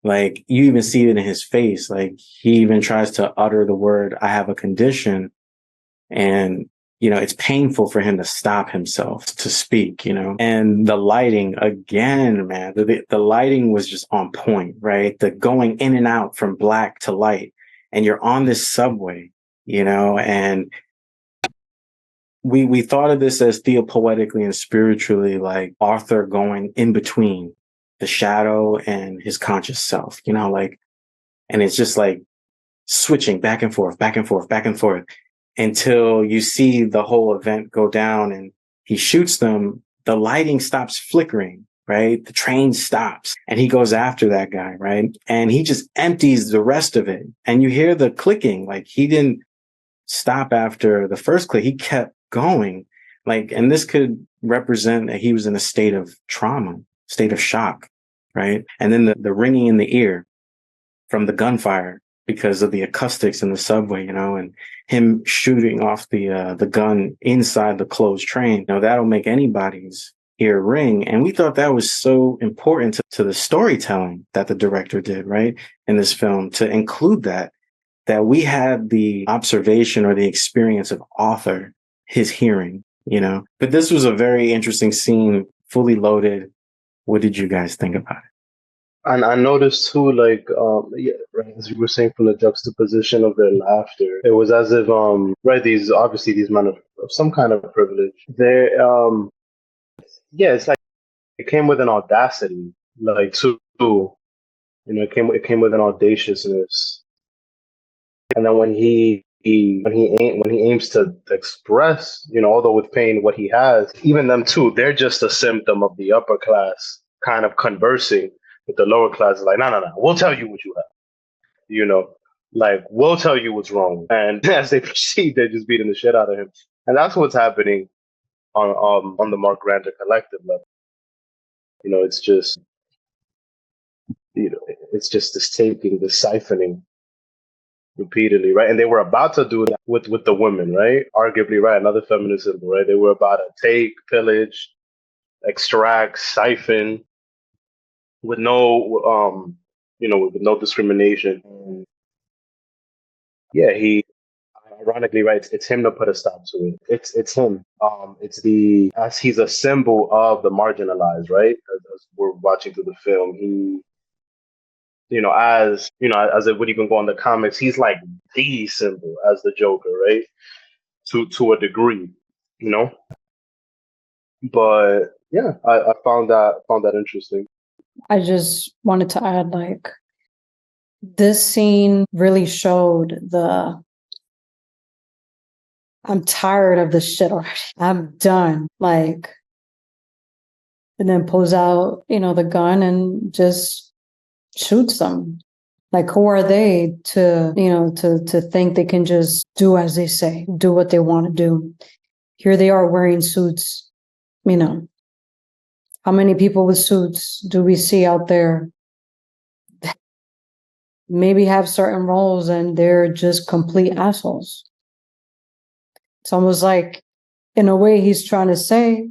Like, you even see it in his face. Like, he even tries to utter the word, I have a condition. And, it's painful for him to stop himself to speak, and the lighting again, man, the lighting was just on point, right? The going in and out from black to light, and you're on this subway, and we thought of this as theopoetically and spiritually, like Arthur going in between the shadow and his conscious self, and it's just like switching back and forth, back and forth, back and forth, until you see the whole event go down and he shoots them. The lighting stops flickering, right? The train stops and he goes after that guy, right? And he just empties the rest of it. And you hear the clicking, like he didn't stop after the first click. He kept going. Like, and this could represent that he was in a state of trauma, state of shock, right? And then the ringing in the ear from the gunfire because of the acoustics in the subway, and him shooting off the gun inside the closed train. That'll make anybody's ear ring. And we thought that was so important to the storytelling that the director did, right? In this film, to include that we had the observation or the experience of Arthur, his hearing, But this was a very interesting scene, fully loaded. What did you guys think about it? And I noticed too, like, as you were saying, from the juxtaposition of their laughter, it was as if, right, these men of some kind of privilege. It's like it came with an audacity, like, it came with an audaciousness. And then when he aims to express, although with pain, what he has, even them too, they're just a symptom of the upper class kind of conversing with the lower class. Like, no, we'll tell you what you have, like, we'll tell you what's wrong. And as they proceed, they're just beating the shit out of him. And that's what's happening on the Mark Grander collective level. It's just, it's just this taking, this siphoning repeatedly, right? And they were about to do that with the women, right? Arguably, right? Another feminist symbol, right? They were about to take, pillage, extract, siphon with no, with no discrimination. And he, ironically, right? It's him to put a stop to it. It's him. As he's a symbol of the marginalized, right? As we're watching through the film, he. As it would even go on the comics, he's like the symbol as the Joker, right? To a degree, But Yeah, I found that interesting. I just wanted to add, like, this scene really showed I'm tired of this shit already. I'm done. Like, and then pulls out, the gun and just shoots them. Like, who are they to think they can just do as they say, do what they want to do? Here they are wearing suits. How many people with suits do we see out there? Maybe have certain roles and they're just complete assholes. It's almost like, in a way, he's trying to say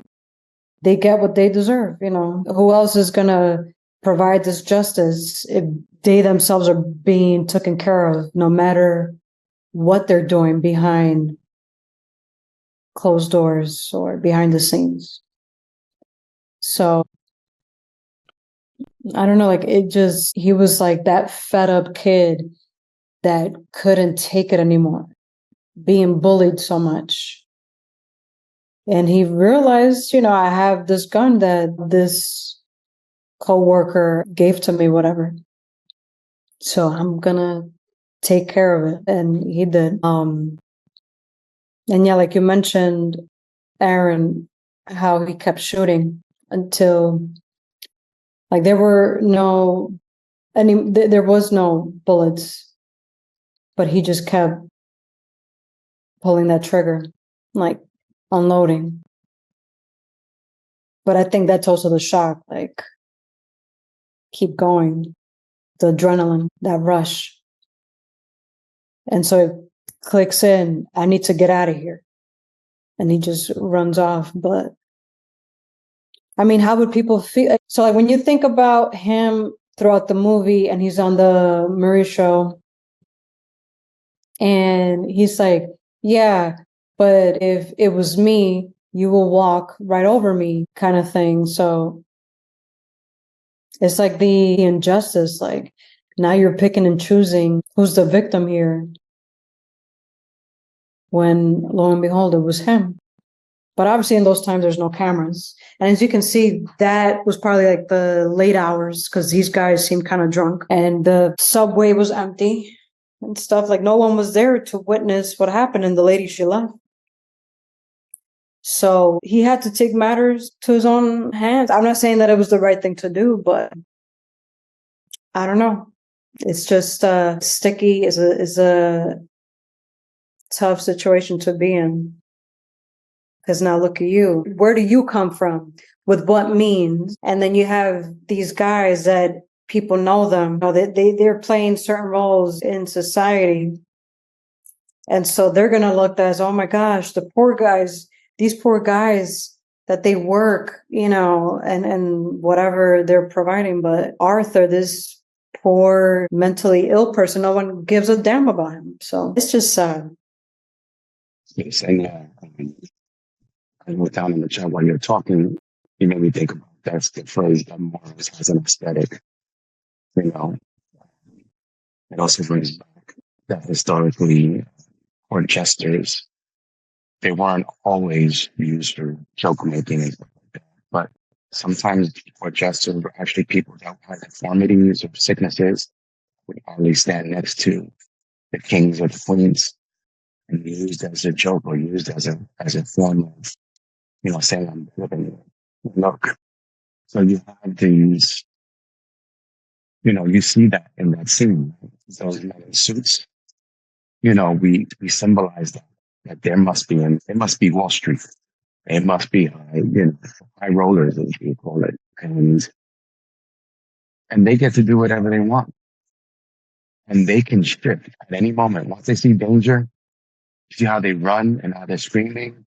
they get what they deserve. Who else is going to provide this justice if they themselves are being taken care of, no matter what they're doing behind closed doors or behind the scenes? So I don't know, like, he was like that fed up kid that couldn't take it anymore, being bullied so much. And he realized, I have this gun that this coworker gave to me, whatever. So I'm gonna take care of it. And he did. And yeah, like you mentioned, Aaron, how he kept shooting until, like, there was no bullets, but he just kept pulling that trigger, like unloading. But I think that's also the shock, like, keep going, the adrenaline, that rush. And so it clicks in, I need to get out of here. And he just runs off. But I mean, how would people feel? So, like, when you think about him throughout the movie and he's on the Murray show and he's like, yeah, but if it was me, you will walk right over me, kind of thing. So it's like the injustice, like, now you're picking and choosing who's the victim here, when lo and behold, it was him. But obviously in those times, there's no cameras. And as you can see, that was probably like the late hours because these guys seemed kind of drunk and the subway was empty and stuff. Like, no one was there to witness what happened, and the lady, she left. So he had to take matters to his own hands. I'm not saying that it was the right thing to do, but I don't know. It's just sticky, is a tough situation to be in. Because now look at you. Where do you come from? With what means? And then you have these guys that people know them. They're playing certain roles in society. And so they're going to look as, oh my gosh, the poor guys, these poor guys that they work, and whatever they're providing. But Arthur, this poor mentally ill person, no one gives a damn about him. So it's just sad. Yes, and I wrote down in the chat while you're talking, you made me think about that's the phrase that morals has an aesthetic. It also brings back that historically, court jesters, they weren't always used for joke making and stuff like that. But sometimes court jesters were actually people that had deformities or sicknesses would probably stand next to the kings or the queens and used as a joke or used as a form of, saying I'm living look. So you have these, you see that in that scene, those men in suits. We symbolize that there must be, and it must be Wall Street. It must be high rollers, as we call it. And they get to do whatever they want. And they can shift at any moment. Once they see danger, you see how they run and how they're screaming.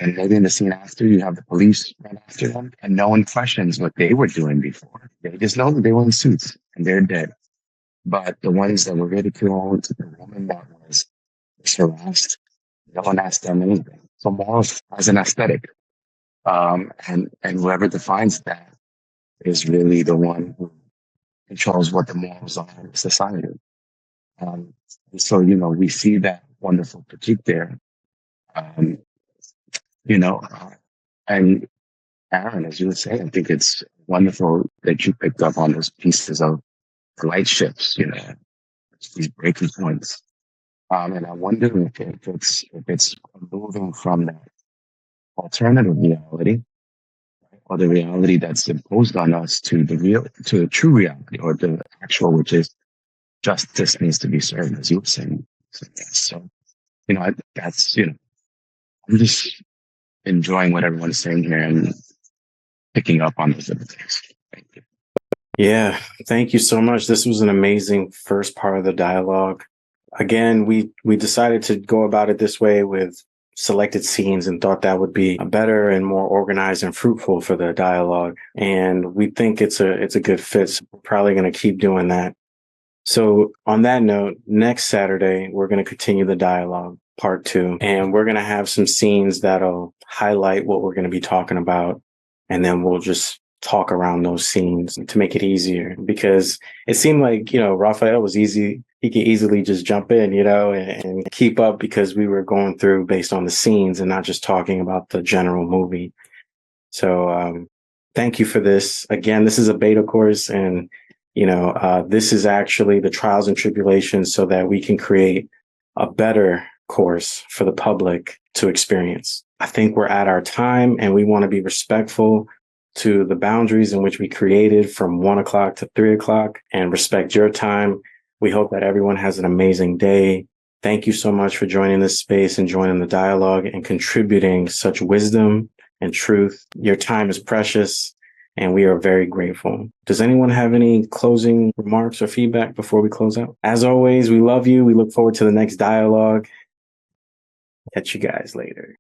And maybe in the scene after, you have the police run after them, and no one questions what they were doing before. They just know that they were in suits and they're dead. But the ones that were ridiculed, the woman that was harassed, no one asked them anything. So morals as an aesthetic. And whoever defines that is really the one who controls what the morals are in society. So, we see that wonderful critique there. And Aaron, as you would say, I think it's wonderful that you picked up on those pieces of light shifts, these breaking points. And I wonder if it's moving from that alternative reality or the reality that's imposed on us to the true reality or the actual, which is justice needs to be served, as you were saying. So, I'm just enjoying what everyone's saying here and picking up on those little things. Thank you. Yeah, thank you so much. This was an amazing first part of the dialogue. Again, we decided to go about it this way with selected scenes and thought that would be better and more organized and fruitful for the dialogue. And we think it's a good fit. So we're probably going to keep doing that. So on that note, next Saturday, we're going to continue the dialogue, part 2, and we're going to have some scenes that'll highlight what we're going to be talking about. And then we'll just talk around those scenes to make it easier, because it seemed like, Raphael was easy. He could easily just jump in, and keep up, because we were going through based on the scenes and not just talking about the general movie. So thank you for this. Again, this is a beta course, and this is actually the trials and tribulations so that we can create a better course for the public to experience. I think we're at our time, and we want to be respectful to the boundaries in which we created from 1 o'clock to 3 o'clock and respect your time. We hope that everyone has an amazing day. Thank you so much for joining this space and joining the dialogue and contributing such wisdom and truth. Your time is precious, and we are very grateful. Does anyone have any closing remarks or feedback before we close out? As always, we love you. We look forward to the next dialogue. Catch you guys later.